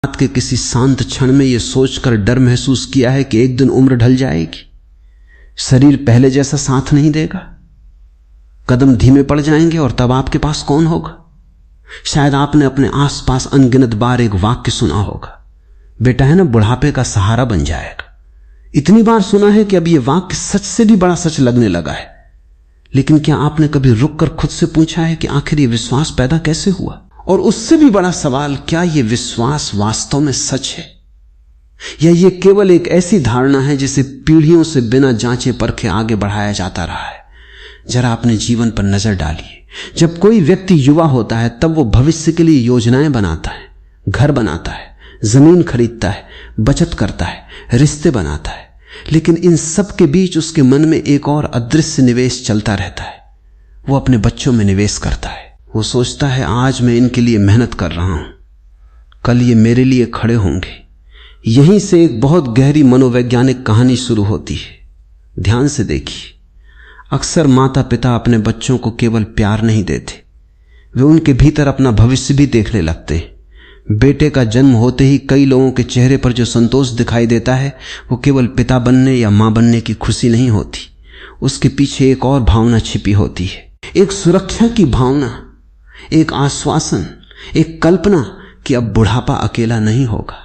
रात के किसी शांत क्षण में यह सोचकर डर महसूस किया है कि एक दिन उम्र ढल जाएगी, शरीर पहले जैसा साथ नहीं देगा, कदम धीमे पड़ जाएंगे और तब आपके पास कौन होगा? शायद आपने अपने आसपास अनगिनत बार एक वाक्य सुना होगा, बेटा है ना बुढ़ापे का सहारा बन जाएगा। इतनी बार सुना है कि अब यह वाक्य सच से भी बड़ा सच लगने लगा है। लेकिन क्या आपने कभी रुककर खुद से पूछा है कि आखिर यह विश्वास पैदा कैसे हुआ? और उससे भी बड़ा सवाल, क्या यह विश्वास वास्तव में सच है या यह केवल एक ऐसी धारणा है जिसे पीढ़ियों से बिना जांचे परखे आगे बढ़ाया जाता रहा है? जरा अपने जीवन पर नजर डालिए। जब कोई व्यक्ति युवा होता है तब वो भविष्य के लिए योजनाएं बनाता है, घर बनाता है, जमीन खरीदता है, बचत करता है, रिश्ते बनाता है। लेकिन इन सब के बीच उसके मन में एक और अदृश्य निवेश चलता रहता है। वो अपने बच्चों में निवेश करता है। वो सोचता है आज मैं इनके लिए मेहनत कर रहा हूं, कल ये मेरे लिए खड़े होंगे। यहीं से एक बहुत गहरी मनोवैज्ञानिक कहानी शुरू होती है। ध्यान से देखिए, अक्सर माता पिता अपने बच्चों को केवल प्यार नहीं देते, वे उनके भीतर अपना भविष्य भी देखने लगते हैं। बेटे का जन्म होते ही कई लोगों के चेहरे पर जो संतोष दिखाई देता है वो केवल पिता बनने या मां बनने की खुशी नहीं होती, उसके पीछे एक और भावना छिपी होती है, एक सुरक्षा की भावना, एक आश्वासन, एक कल्पना कि अब बुढ़ापा अकेला नहीं होगा।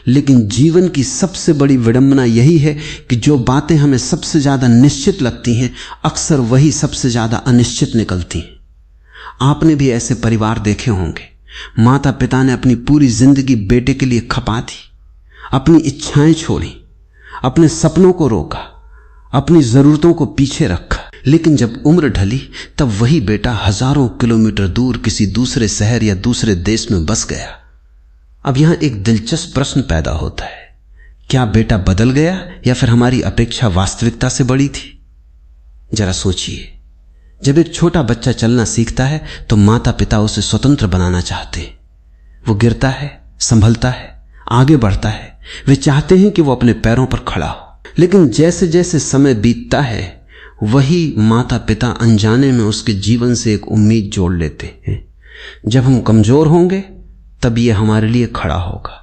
लेकिन जीवन की सबसे बड़ी विडंबना यही है कि जो बातें हमें सबसे ज्यादा निश्चित लगती हैं अक्सर वही सबसे ज्यादा अनिश्चित निकलती हैं। आपने भी ऐसे परिवार देखे होंगे, माता पिता ने अपनी पूरी जिंदगी बेटे के लिए खपा दी, अपनी इच्छाएं छोड़ी, अपने सपनों को रोका, अपनी जरूरतों को पीछे रखा। लेकिन जब उम्र ढली तब वही बेटा हजारों किलोमीटर दूर किसी दूसरे शहर या दूसरे देश में बस गया। अब यहां एक दिलचस्प प्रश्न पैदा होता है, क्या बेटा बदल गया या फिर हमारी अपेक्षा वास्तविकता से बड़ी थी? जरा सोचिए, जब एक छोटा बच्चा चलना सीखता है तो माता पिता उसे स्वतंत्र बनाना चाहते हैं। वो गिरता है, संभलता है, आगे बढ़ता है, वे चाहते हैं कि वो अपने पैरों पर खड़ा हो। लेकिन जैसे जैसे समय बीतता है वही माता पिता अनजाने में उसके जीवन से एक उम्मीद जोड़ लेते हैं, जब हम कमजोर होंगे तब ये हमारे लिए खड़ा होगा।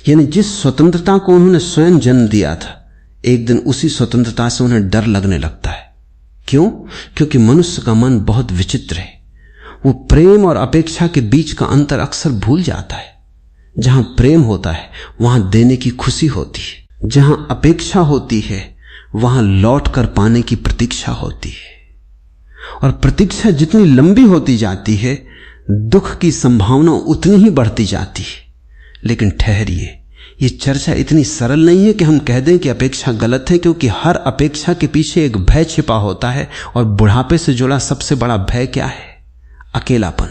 यानी जिस स्वतंत्रता को उन्होंने स्वयं जन्म दिया था, एक दिन उसी स्वतंत्रता से उन्हें डर लगने लगता है। क्यों? क्योंकि मनुष्य का मन बहुत विचित्र है। वो प्रेम और अपेक्षा के बीच का अंतर अक्सर भूल जाता है। जहां प्रेम होता है वहां देने की खुशी होती है, जहां अपेक्षा होती है वहां लौट कर पाने की प्रतीक्षा होती है। और प्रतीक्षा जितनी लंबी होती जाती है दुख की संभावना उतनी ही बढ़ती जाती है। लेकिन ठहरिए, ये चर्चा इतनी सरल नहीं है कि हम कह दें कि अपेक्षा गलत है, क्योंकि हर अपेक्षा के पीछे एक भय छिपा होता है। और बुढ़ापे से जुड़ा सबसे बड़ा भय क्या है? अकेलापन।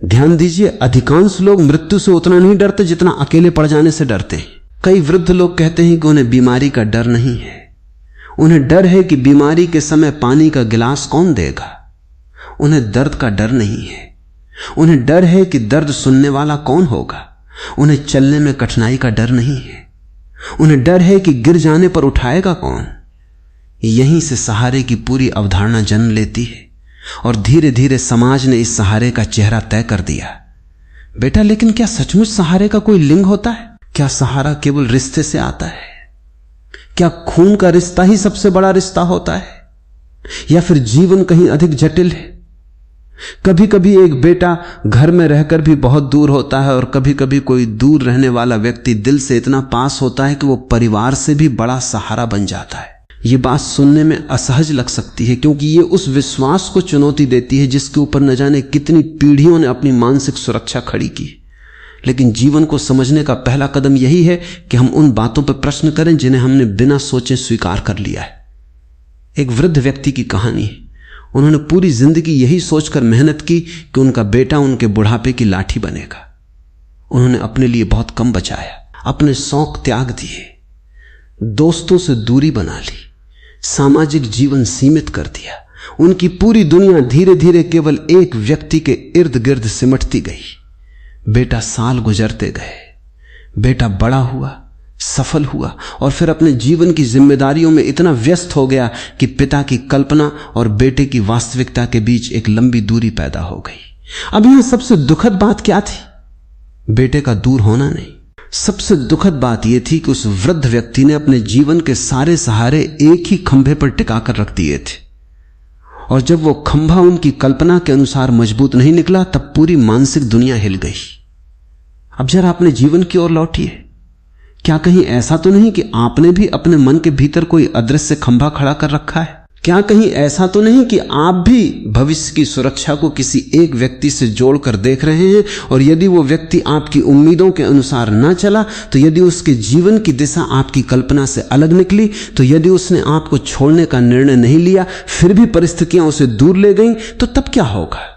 ध्यान दीजिए, अधिकांश लोग मृत्यु से उतना नहीं डरते जितना अकेले पड़ जाने से डरते हैं। कई वृद्ध लोग कहते हैं कि उन्हें बीमारी का डर नहीं है, उन्हें डर है कि बीमारी के समय पानी का गिलास कौन देगा। उन्हें दर्द का डर नहीं है, उन्हें डर है कि दर्द सुनने वाला कौन होगा। उन्हें चलने में कठिनाई का डर नहीं है, उन्हें डर है कि गिर जाने पर उठाएगा कौन। यहीं से सहारे की पूरी अवधारणा जन्म लेती है और धीरे धीरे समाज ने इस सहारे का चेहरा तय कर दिया। बेटा, लेकिन क्या सचमुच सहारे का कोई लिंग होता है? क्या सहारा केवल रिश्ते से आता है? क्या खून का रिश्ता ही सबसे बड़ा रिश्ता होता है, या फिर जीवन कहीं अधिक जटिल है? कभी कभी एक बेटा घर में रहकर भी बहुत दूर होता है और कभी कभी कोई दूर रहने वाला व्यक्ति दिल से इतना पास होता है कि वो परिवार से भी बड़ा सहारा बन जाता है। ये बात सुनने में असहज लग सकती है, क्योंकि ये उस विश्वास को चुनौती देती है जिसके ऊपर न जाने कितनी पीढ़ियों ने अपनी मानसिक सुरक्षा खड़ी की। लेकिन जीवन को समझने का पहला कदम यही है कि हम उन बातों पर प्रश्न करें जिन्हें हमने बिना सोचे स्वीकार कर लिया है। एक वृद्ध व्यक्ति की कहानी है। उन्होंने पूरी जिंदगी यही सोचकर मेहनत की कि उनका बेटा उनके बुढ़ापे की लाठी बनेगा। उन्होंने अपने लिए बहुत कम बचाया, अपने शौक त्याग दिए, दोस्तों से दूरी बना ली, सामाजिक जीवन सीमित कर दिया। उनकी पूरी दुनिया धीरे धीरे केवल एक व्यक्ति के इर्द गिर्द सिमटती गई। बेटा साल गुजरते गए, बेटा बड़ा हुआ, सफल हुआ और फिर अपने जीवन की जिम्मेदारियों में इतना व्यस्त हो गया कि पिता की कल्पना और बेटे की वास्तविकता के बीच एक लंबी दूरी पैदा हो गई। अब यहां सबसे दुखद बात क्या थी? बेटे का दूर होना नहीं। सबसे दुखद बात यह थी कि उस वृद्ध व्यक्ति ने अपने जीवन के सारे सहारे एक ही खंभे पर टिकाकर रख दिए थे, और जब वो खंभा उनकी कल्पना के अनुसार मजबूत नहीं निकला तब पूरी मानसिक दुनिया हिल गई। अब जरा अपने जीवन की ओर लौटिए। क्या कहीं ऐसा तो नहीं कि आपने भी अपने मन के भीतर कोई अदृश्य खंभा खड़ा कर रखा है? क्या कहीं ऐसा तो नहीं कि आप भी भविष्य की सुरक्षा को किसी एक व्यक्ति से जोड़कर देख रहे हैं, और यदि वो व्यक्ति आपकी उम्मीदों के अनुसार ना चला, तो यदि उसके जीवन की दिशा आपकी कल्पना से अलग निकली, तो यदि उसने आपको छोड़ने का निर्णय नहीं लिया, फिर भी परिस्थितियां उसे दूर ले गईं, तो तब क्या होगा?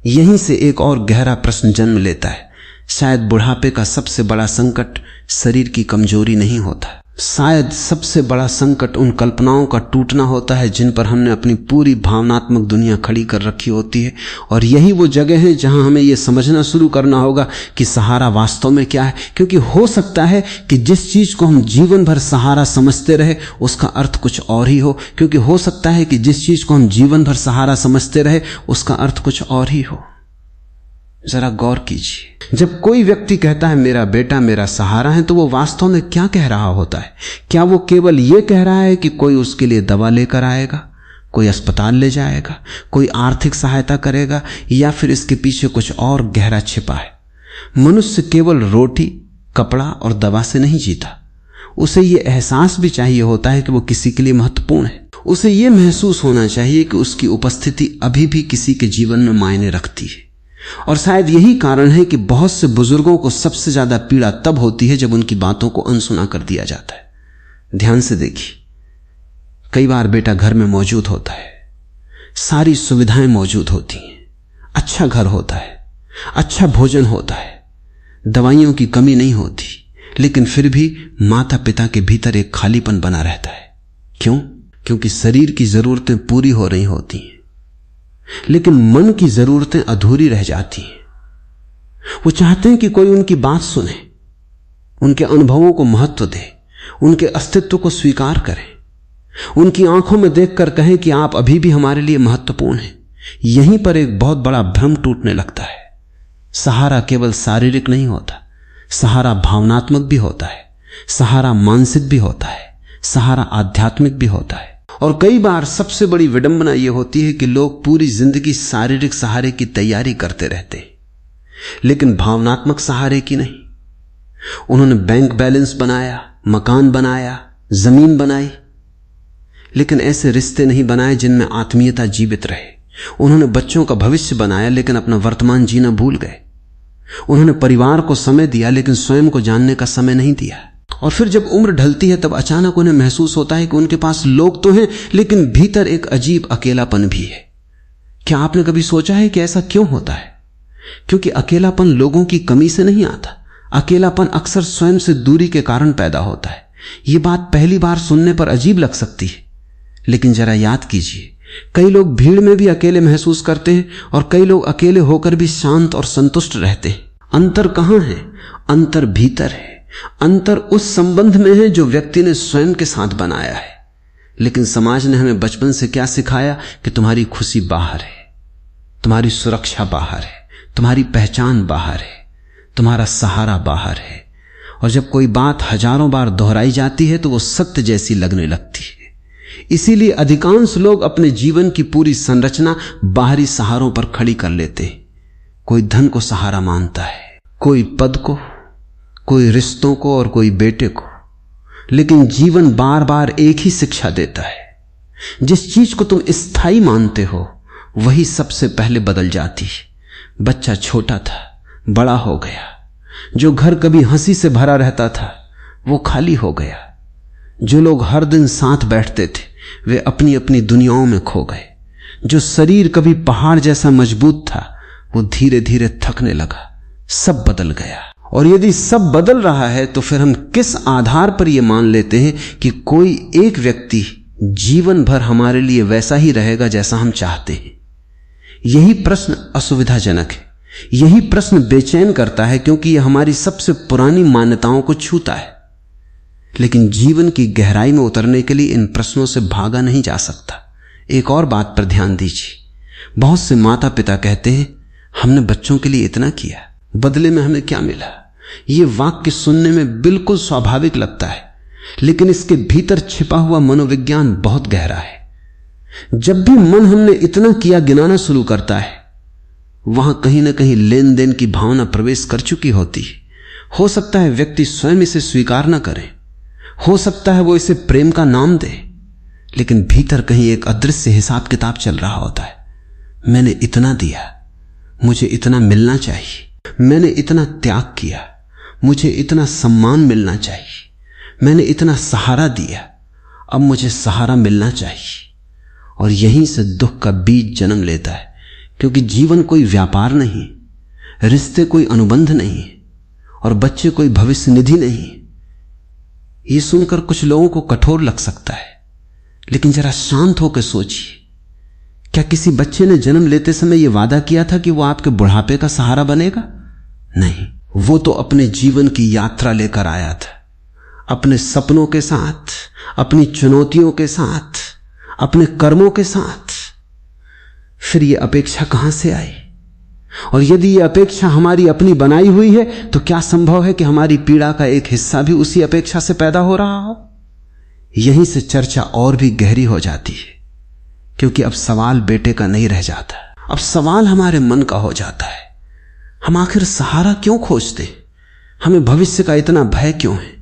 यहीं से एक और गहरा प्रश्न जन्म लेता है। शायद बुढ़ापे का सबसे बड़ा संकट शरीर की कमजोरी नहीं होता। शायद सबसे बड़ा संकट उन कल्पनाओं का टूटना होता है जिन पर हमने अपनी पूरी भावनात्मक दुनिया खड़ी कर रखी होती है। और यही वो जगह है जहां हमें यह समझना शुरू करना होगा कि सहारा वास्तव में क्या है। क्योंकि हो सकता है कि जिस चीज को हम जीवन भर सहारा समझते रहे उसका अर्थ कुछ और ही हो। क्योंकि हो सकता है कि जिस चीज को हम जीवन भर सहारा समझते रहे उसका अर्थ कुछ और ही हो। जरा गौर कीजिए, जब कोई व्यक्ति कहता है मेरा बेटा मेरा सहारा है, तो वो वास्तव में क्या कह रहा होता है? क्या वो केवल ये कह रहा है कि कोई उसके लिए दवा लेकर आएगा, कोई अस्पताल ले जाएगा, कोई आर्थिक सहायता करेगा, या फिर इसके पीछे कुछ और गहरा छिपा है? मनुष्य केवल रोटी, कपड़ा और दवा से नहीं जीता। उसे ये एहसास भी चाहिए होता है कि वो किसी के लिए महत्वपूर्ण है। उसे ये महसूस होना चाहिए कि उसकी उपस्थिति अभी भी किसी के जीवन में मायने रखती है। और शायद यही कारण है कि बहुत से बुजुर्गों को सबसे ज्यादा पीड़ा तब होती है जब उनकी बातों को अनसुना कर दिया जाता है। ध्यान से देखिए, कई बार बेटा घर में मौजूद होता है, सारी सुविधाएं मौजूद होती हैं, अच्छा घर होता है, अच्छा भोजन होता है, दवाइयों की कमी नहीं होती, लेकिन फिर भी माता पिता के भीतर एक खालीपन बना रहता है। क्यों? क्योंकि शरीर की जरूरतें पूरी हो रही होती हैं, लेकिन मन की जरूरतें अधूरी रह जाती हैं। वो चाहते हैं कि कोई उनकी बात सुने, उनके अनुभवों को महत्व दे, उनके अस्तित्व को स्वीकार करे, उनकी आंखों में देखकर कहें कि आप अभी भी हमारे लिए महत्वपूर्ण हैं। यहीं पर एक बहुत बड़ा भ्रम टूटने लगता है। सहारा केवल शारीरिक नहीं होता, सहारा भावनात्मक भी होता है, सहारा मानसिक भी होता है, सहारा आध्यात्मिक भी होता है। और कई बार सबसे बड़ी विडंबना यह होती है कि लोग पूरी जिंदगी शारीरिक सहारे की तैयारी करते रहते हैं, लेकिन भावनात्मक सहारे की नहीं। उन्होंने बैंक बैलेंस बनाया, मकान बनाया, जमीन बनाई, लेकिन ऐसे रिश्ते नहीं बनाए जिनमें आत्मीयता जीवित रहे। उन्होंने बच्चों का भविष्य बनाया, लेकिन अपना वर्तमान जीना भूल गए। उन्होंने परिवार को समय दिया, लेकिन स्वयं को जानने का समय नहीं दिया। और फिर जब उम्र ढलती है तब अचानक उन्हें महसूस होता है कि उनके पास लोग तो हैं, लेकिन भीतर एक अजीब अकेलापन भी है। क्या आपने कभी सोचा है कि ऐसा क्यों होता है? क्योंकि अकेलापन लोगों की कमी से नहीं आता। अकेलापन अक्सर स्वयं से दूरी के कारण पैदा होता है। यह बात पहली बार सुनने पर अजीब लग सकती है, लेकिन जरा याद कीजिए, कई लोग भीड़ में भी अकेले महसूस करते हैं और कई लोग अकेले होकर भी शांत और संतुष्ट रहते हैं। अंतर कहां है? अंतर भीतर है। अंतर उस संबंध में है जो व्यक्ति ने स्वयं के साथ बनाया है। लेकिन समाज ने हमें बचपन से क्या सिखाया कि तुम्हारी खुशी बाहर है, तुम्हारी सुरक्षा बाहर है, तुम्हारी पहचान बाहर है, तुम्हारा सहारा बाहर है। और जब कोई बात हजारों बार दोहराई जाती है तो वो सत्य जैसी लगने लगती है। इसीलिए अधिकांश लोग अपने जीवन की पूरी संरचना बाहरी सहारों पर खड़ी कर लेते हैं। कोई धन को सहारा मानता है, कोई पद को, कोई रिश्तों को और कोई बेटे को। लेकिन जीवन बार बार एक ही शिक्षा देता है, जिस चीज को तुम स्थायी मानते हो वही सबसे पहले बदल जाती है। बच्चा छोटा था, बड़ा हो गया। जो घर कभी हंसी से भरा रहता था वो खाली हो गया। जो लोग हर दिन साथ बैठते थे वे अपनी अपनी दुनियाओं में खो गए। जो शरीर कभी पहाड़ जैसा मजबूत था वो धीरे धीरे थकने लगा। सब बदल गया। और यदि सब बदल रहा है तो फिर हम किस आधार पर यह मान लेते हैं कि कोई एक व्यक्ति जीवन भर हमारे लिए वैसा ही रहेगा जैसा हम चाहते हैं? यही प्रश्न असुविधाजनक है। यही प्रश्न बेचैन करता है, क्योंकि यह हमारी सबसे पुरानी मान्यताओं को छूता है। लेकिन जीवन की गहराई में उतरने के लिए इन प्रश्नों से भागा नहीं जा सकता। एक और बात पर ध्यान दीजिए। बहुत से माता पिता कहते हैं हमने बच्चों के लिए इतना किया, बदले में हमें क्या मिला? ये वाक्य सुनने में बिल्कुल स्वाभाविक लगता है, लेकिन इसके भीतर छिपा हुआ मनोविज्ञान बहुत गहरा है। जब भी मन हमने इतना किया गिनाना शुरू करता है, वहां कहीं ना कहीं लेन देन की भावना प्रवेश कर चुकी होती है। हो सकता है व्यक्ति स्वयं इसे स्वीकार न करे, हो सकता है वो इसे प्रेम का नाम दे, लेकिन भीतर कहीं एक अदृश्य हिसाब किताब चल रहा होता है। मैंने इतना दिया, मुझे इतना मिलना चाहिए। मैंने इतना त्याग किया, मुझे इतना सम्मान मिलना चाहिए। मैंने इतना सहारा दिया, अब मुझे सहारा मिलना चाहिए। और यहीं से दुख का बीज जन्म लेता है, क्योंकि जीवन कोई व्यापार नहीं, रिश्ते कोई अनुबंध नहीं, और बच्चे कोई भविष्य निधि नहीं। ये सुनकर कुछ लोगों को कठोर लग सकता है, लेकिन जरा शांत होकर सोचिए, क्या किसी बच्चे ने जन्म लेते समय यह वादा किया था कि वो आपके बुढ़ापे का सहारा बनेगा? नहीं, वो तो अपने जीवन की यात्रा लेकर आया था, अपने सपनों के साथ, अपनी चुनौतियों के साथ, अपने कर्मों के साथ। फिर ये अपेक्षा कहां से आई? और यदि ये अपेक्षा हमारी अपनी बनाई हुई है, तो क्या संभव है कि हमारी पीड़ा का एक हिस्सा भी उसी अपेक्षा से पैदा हो रहा हो? यहीं से चर्चा और भी गहरी हो जाती है, क्योंकि अब सवाल बेटे का नहीं रह जाता, अब सवाल हमारे मन का हो जाता है। हम आखिर सहारा क्यों खोजते? हमें भविष्य का इतना भय क्यों है?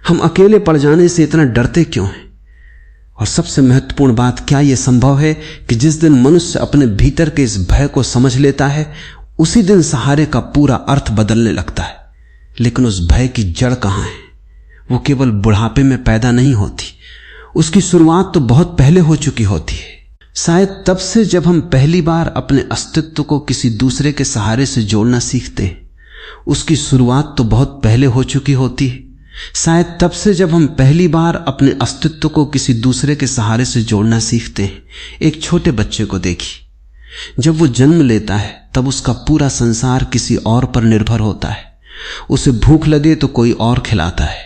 हम अकेले पड़ जाने से इतना डरते क्यों हैं? और सबसे महत्वपूर्ण बात, क्या यह संभव है कि जिस दिन मनुष्य अपने भीतर के इस भय को समझ लेता है, उसी दिन सहारे का पूरा अर्थ बदलने लगता है? लेकिन उस भय की जड़ कहां है? वो केवल बुढ़ापे में पैदा नहीं होती, उसकी शुरुआत तो बहुत पहले हो चुकी होती है। शायद तब से जब हम पहली बार अपने अस्तित्व को किसी दूसरे के सहारे से जोड़ना सीखते हैं, उसकी शुरुआत तो बहुत पहले हो चुकी होती है। शायद तब से जब हम पहली बार अपने अस्तित्व को किसी दूसरे के सहारे से जोड़ना सीखते हैं। एक छोटे बच्चे को देखिए, जब वो जन्म लेता है तब उसका पूरा संसार किसी और पर निर्भर होता है। उसे भूख लगे तो कोई और खिलाता है,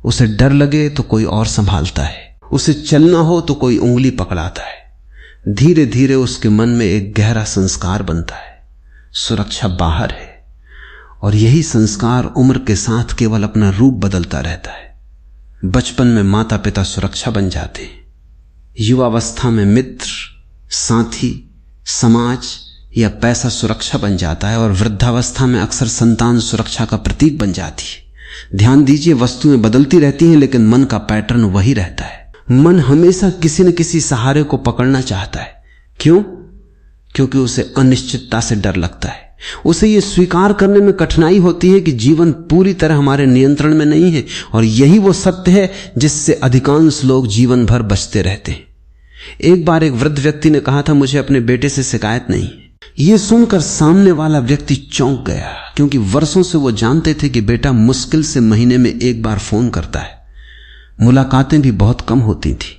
उसे डर लगे तो कोई और संभालता है, उसे चलना हो तो कोई उंगली पकड़ाता है। धीरे धीरे उसके मन में एक गहरा संस्कार बनता है, सुरक्षा बाहर है, और यही संस्कार उम्र के साथ केवल अपना रूप बदलता रहता है। बचपन में माता पिता सुरक्षा बन जाते हैं, युवावस्था में मित्र, साथी, समाज या पैसा सुरक्षा बन जाता है, और वृद्धावस्था में अक्सर संतान सुरक्षा का प्रतीक बन जाती है। ध्यान दीजिए, वस्तुएं बदलती रहती हैं, लेकिन मन का पैटर्न वही रहता है। मन हमेशा किसी न किसी सहारे को पकड़ना चाहता है। क्यों? क्योंकि उसे अनिश्चितता से डर लगता है। उसे यह स्वीकार करने में कठिनाई होती है कि जीवन पूरी तरह हमारे नियंत्रण में नहीं है, और यही वो सत्य है जिससे अधिकांश लोग जीवन भर बचते रहते हैं। एक बार एक वृद्ध व्यक्ति ने कहा था, मुझे अपने बेटे से शिकायत नहीं। यह सुनकर सामने वाला व्यक्ति चौंक गया, क्योंकि वर्षों से वो जानते थे कि बेटा मुश्किल से महीने में एक बार फोन करता है, मुलाकातें भी बहुत कम होती थी।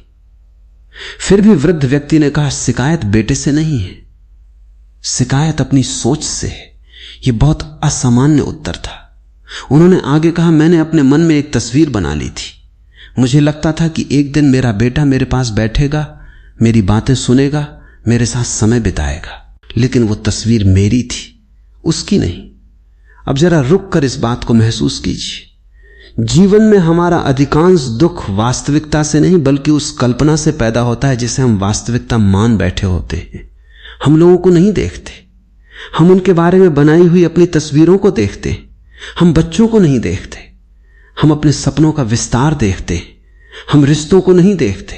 फिर भी वृद्ध व्यक्ति ने कहा, शिकायत बेटे से नहीं है, शिकायत अपनी सोच से है। यह बहुत असामान्य उत्तर था। उन्होंने आगे कहा, मैंने अपने मन में एक तस्वीर बना ली थी। मुझे लगता था कि एक दिन मेरा बेटा मेरे पास बैठेगा, मेरी बातें सुनेगा, मेरे साथ समय बिताएगा, लेकिन वो तस्वीर मेरी थी, उसकी नहीं। अब जरा रुक कर इस बात को महसूस कीजिए। जीवन में हमारा अधिकांश दुख वास्तविकता से नहीं, बल्कि उस कल्पना से पैदा होता है जिसे हम वास्तविकता मान बैठे होते हैं। हम लोगों को नहीं देखते, हम उनके बारे में बनाई हुई अपनी तस्वीरों को देखते। हम बच्चों को नहीं देखते, हम अपने सपनों का विस्तार देखते। हम रिश्तों को नहीं देखते,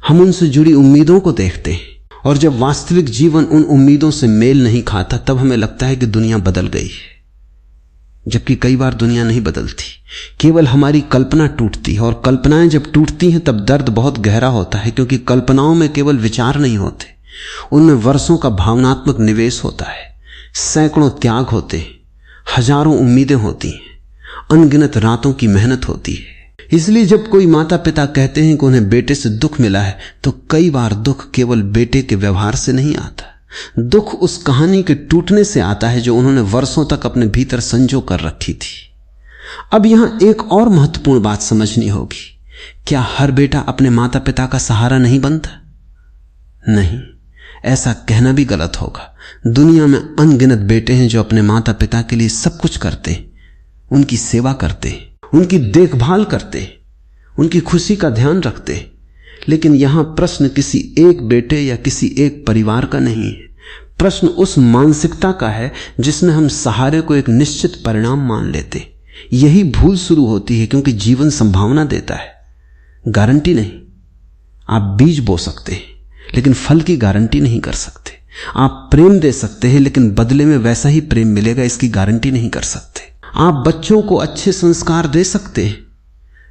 हम उनसे जुड़ी उम्मीदों को देखते हैं। और जब वास्तविक जीवन उन उम्मीदों से मेल नहीं खाता, तब हमें लगता है कि दुनिया बदल गई है, जबकि कई बार दुनिया नहीं बदलती, केवल हमारी कल्पना टूटती है। और कल्पनाएं जब टूटती हैं तब दर्द बहुत गहरा होता है, क्योंकि कल्पनाओं में केवल विचार नहीं होते, उनमें वर्षों का भावनात्मक निवेश होता है, सैकड़ों त्याग होते हैं, हजारों उम्मीदें होती हैं, अनगिनत रातों की मेहनत होती है। इसलिए जब कोई माता पिता कहते हैं कि उन्हें बेटे से दुख मिला है, तो कई बार दुख केवल बेटे के व्यवहार से नहीं आता, दुख उस कहानी के टूटने से आता है जो उन्होंने वर्षों तक अपने भीतर संजो कर रखी थी। अब यहां एक और महत्वपूर्ण बात समझनी होगी, क्या हर बेटा अपने माता पिता का सहारा नहीं बनता? नहीं, ऐसा कहना भी गलत होगा। दुनिया में अनगिनत बेटे हैं जो अपने माता पिता के लिए सब कुछ करते हैं, उनकी सेवा करते हैं, उनकी देखभाल करते हैं, उनकी खुशी का ध्यान रखते हैं। लेकिन यहां प्रश्न किसी एक बेटे या किसी एक परिवार का नहीं है। प्रश्न उस मानसिकता का है जिसमें हम सहारे को एक निश्चित परिणाम मान लेते। यही भूल शुरू होती है, क्योंकि जीवन संभावना देता है, गारंटी नहीं। आप बीज बो सकते हैं लेकिन फल की गारंटी नहीं कर सकते। आप प्रेम दे सकते हैं लेकिन बदले में वैसा ही प्रेम मिलेगा, इसकी गारंटी नहीं कर सकते। आप बच्चों को अच्छे संस्कार दे सकते हैं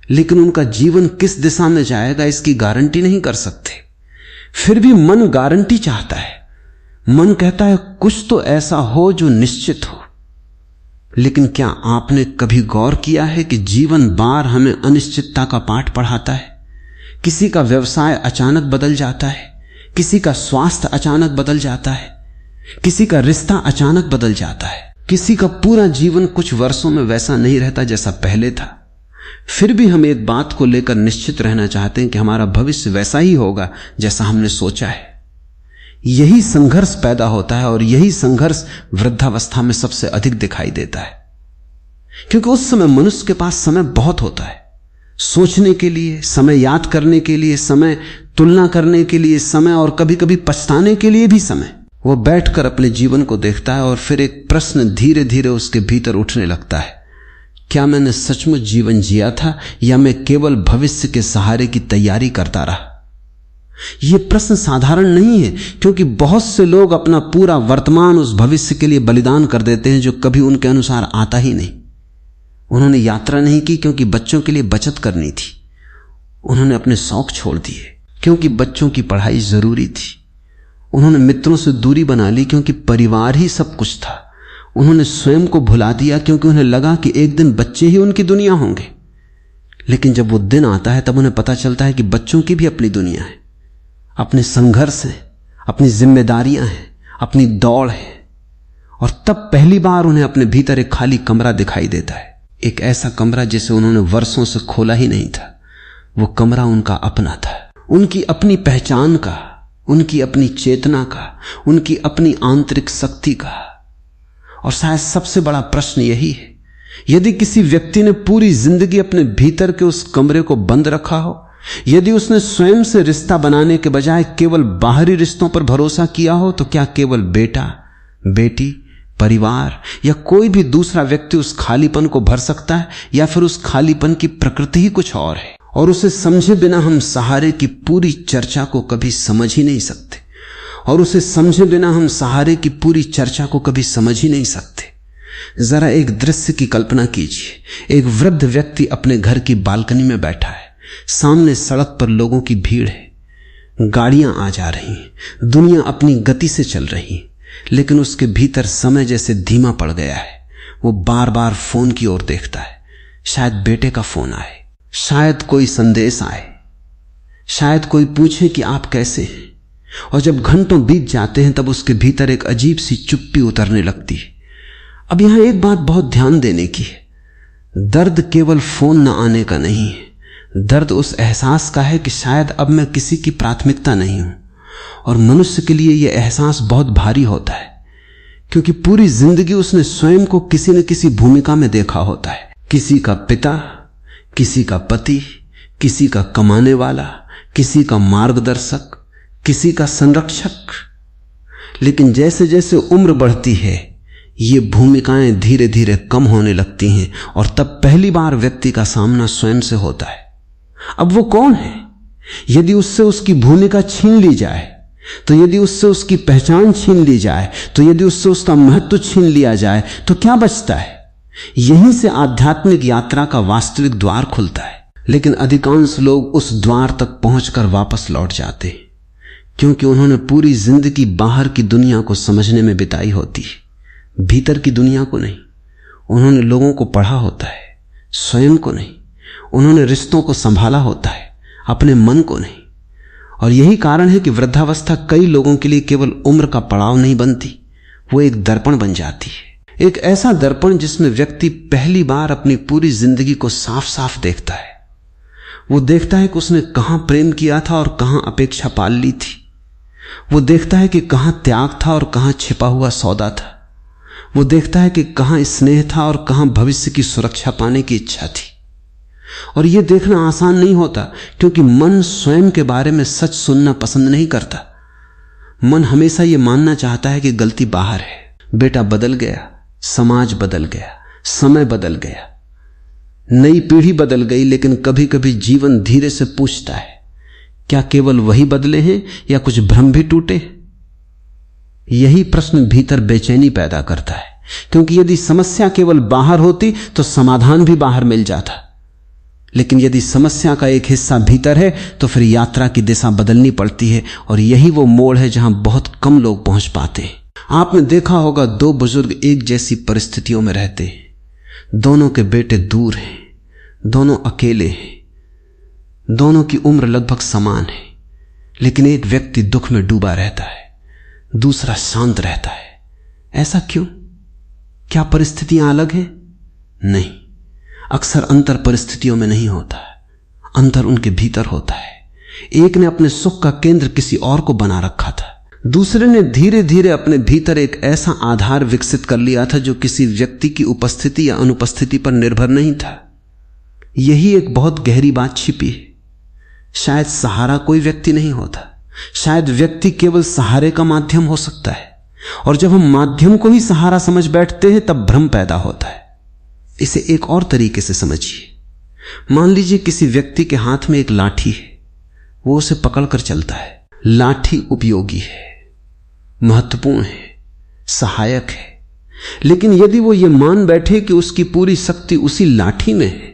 लेकिन उनका जीवन किस दिशा में जाएगा इसकी गारंटी नहीं कर सकते। फिर भी मन गारंटी चाहता है। मन कहता है कुछ तो ऐसा हो जो निश्चित हो। लेकिन क्या आपने कभी गौर किया है कि जीवन बार हमें अनिश्चितता का पाठ पढ़ाता है? किसी का व्यवसाय अचानक बदल जाता है, किसी का स्वास्थ्य अचानक बदल जाता है, किसी का रिश्ता अचानक बदल जाता है, किसी का पूरा जीवन कुछ वर्षों में वैसा नहीं रहता जैसा पहले था। फिर भी हम एक बात को लेकर निश्चित रहना चाहते हैं कि हमारा भविष्य वैसा ही होगा जैसा हमने सोचा है। यही संघर्ष पैदा होता है और यही संघर्ष वृद्धावस्था में सबसे अधिक दिखाई देता है, क्योंकि उस समय मनुष्य के पास समय बहुत होता है, सोचने के लिए समय, याद करने के लिए समय, तुलना करने के लिए समय और कभी कभी पछताने के लिए भी समय। वो बैठकर अपने जीवन को देखता है और फिर एक प्रश्न धीरे धीरे उसके भीतर उठने लगता है, क्या मैंने सचमुच जीवन जिया था या मैं केवल भविष्य के सहारे की तैयारी करता रहा? यह प्रश्न साधारण नहीं है, क्योंकि बहुत से लोग अपना पूरा वर्तमान उस भविष्य के लिए बलिदान कर देते हैं जो कभी उनके अनुसार आता ही नहीं। उन्होंने यात्रा नहीं की क्योंकि बच्चों के लिए बचत करनी थी। उन्होंने अपने शौक छोड़ दिए क्योंकि बच्चों की पढ़ाई जरूरी थी। उन्होंने मित्रों से दूरी बना ली क्योंकि परिवार ही सब कुछ था। उन्होंने स्वयं को भुला दिया क्योंकि उन्हें लगा कि एक दिन बच्चे ही उनकी दुनिया होंगे। लेकिन जब वो दिन आता है तब उन्हें पता चलता है कि बच्चों की भी अपनी दुनिया है, अपने संघर्ष है, अपनी जिम्मेदारियां हैं, अपनी दौड़ है। और तब पहली बार उन्हें अपने भीतर एक खाली कमरा दिखाई देता है, एक ऐसा कमरा जिसे उन्होंने वर्षों से खोला ही नहीं था। वो कमरा उनका अपना था, उनकी अपनी पहचान का, उनकी अपनी चेतना का, उनकी अपनी आंतरिक शक्ति का। और शायद सबसे बड़ा प्रश्न यही है, यदि किसी व्यक्ति ने पूरी जिंदगी अपने भीतर के उस कमरे को बंद रखा हो, यदि उसने स्वयं से रिश्ता बनाने के बजाय केवल बाहरी रिश्तों पर भरोसा किया हो, तो क्या केवल बेटा, बेटी, परिवार या कोई भी दूसरा व्यक्ति उस खालीपन को भर सकता है? या फिर उस खालीपन की प्रकृति ही कुछ और है? और उसे समझे बिना हम सहारे की पूरी चर्चा को कभी समझ ही नहीं सकते, और उसे समझे बिना हम सहारे की पूरी चर्चा को कभी समझ ही नहीं सकते। जरा एक दृश्य की कल्पना कीजिए। एक वृद्ध व्यक्ति अपने घर की बालकनी में बैठा है, सामने सड़क पर लोगों की भीड़ है, गाड़ियां आ जा रही हैं, दुनिया अपनी गति से चल रही है, लेकिन उसके भीतर समय जैसे धीमा पड़ गया है। वो बार बार फोन की ओर देखता है, शायद बेटे का फोन आए, शायद कोई संदेश आए, शायद कोई पूछे कि आप कैसे हैं। और जब घंटों बीत जाते हैं तब उसके भीतर एक अजीब सी चुप्पी उतरने लगती है। अब यहां एक बात बहुत ध्यान देने की है, दर्द केवल फोन न आने का नहीं है, दर्द उस एहसास का है कि शायद अब मैं किसी की प्राथमिकता नहीं हूं। और मनुष्य के लिए यह एहसास बहुत भारी होता है, क्योंकि पूरी जिंदगी उसने स्वयं को किसी न किसी भूमिका में देखा होता है, किसी का पिता, किसी का पति, किसी का कमाने वाला, किसी का मार्गदर्शक, किसी का संरक्षक। लेकिन जैसे जैसे उम्र बढ़ती है ये भूमिकाएं धीरे धीरे कम होने लगती हैं, और तब पहली बार व्यक्ति का सामना स्वयं से होता है। अब वो कौन है? यदि उससे उसकी भूमिका छीन ली जाए, तो यदि उससे उसकी पहचान छीन ली जाए, तो यदि उससे उसका महत्व छीन लिया जाए, तो क्या बचता है? यहीं से आध्यात्मिक यात्रा का वास्तविक द्वार खुलता है। लेकिन अधिकांश लोग उस द्वार तक पहुंचकर वापस लौट जाते हैं, क्योंकि उन्होंने पूरी जिंदगी बाहर की दुनिया को समझने में बिताई होती है, भीतर की दुनिया को नहीं। उन्होंने लोगों को पढ़ा होता है, स्वयं को नहीं। उन्होंने रिश्तों को संभाला होता है, अपने मन को नहीं। और यही कारण है कि वृद्धावस्था कई लोगों के लिए केवल उम्र का पड़ाव नहीं बनती, वो एक दर्पण बन जाती है। एक ऐसा दर्पण जिसमें व्यक्ति पहली बार अपनी पूरी जिंदगी को साफ साफ देखता है। वो देखता है कि उसने कहां प्रेम किया था और कहां अपेक्षा पाल ली थी। वो देखता है कि कहां त्याग था और कहां छिपा हुआ सौदा था। वो देखता है कि कहां स्नेह था और कहां भविष्य की सुरक्षा पाने की इच्छा थी। और यह देखना आसान नहीं होता, क्योंकि मन स्वयं के बारे में सच सुनना पसंद नहीं करता। मन हमेशा यह मानना चाहता है कि गलती बाहर है। बेटा बदल गया, समाज बदल गया, समय बदल गया, नई पीढ़ी बदल गई, लेकिन कभी कभी जीवन धीरे से पूछता है, क्या केवल वही बदले हैं या कुछ भ्रम भी टूटे? यही प्रश्न भीतर बेचैनी पैदा करता है, क्योंकि यदि समस्या केवल बाहर होती तो समाधान भी बाहर मिल जाता। लेकिन यदि समस्या का एक हिस्सा भीतर है तो फिर यात्रा की दिशा बदलनी पड़ती है, और यही वो मोड़ है जहां बहुत कम लोग पहुंच पाते हैं। आपने देखा होगा, दो बुजुर्ग एक जैसी परिस्थितियों में रहते हैं। दोनों के बेटे दूर हैं, दोनों अकेले हैं, दोनों की उम्र लगभग समान है, लेकिन एक व्यक्ति दुख में डूबा रहता है, दूसरा शांत रहता है। ऐसा क्यों? क्या परिस्थितियां अलग हैं? नहीं, अक्सर अंतर परिस्थितियों में नहीं होता है, अंतर उनके भीतर होता है। एक ने अपने सुख का केंद्र किसी और को बना रखा था, दूसरे ने धीरे धीरे अपने भीतर एक ऐसा आधार विकसित कर लिया था जो किसी व्यक्ति की उपस्थिति या अनुपस्थिति पर निर्भर नहीं था। यही एक बहुत गहरी बात छिपी है। शायद सहारा कोई व्यक्ति नहीं होता, शायद व्यक्ति केवल सहारे का माध्यम हो सकता है, और जब हम माध्यम को ही सहारा समझ बैठते हैं तब भ्रम पैदा होता है। इसे एक और तरीके से समझिए। मान लीजिए किसी व्यक्ति के हाथ में एक लाठी है, वो उसे पकड़कर चलता है। लाठी उपयोगी है, महत्वपूर्ण है, सहायक है, लेकिन यदि वो ये मान बैठे कि उसकी पूरी शक्ति उसी लाठी में है,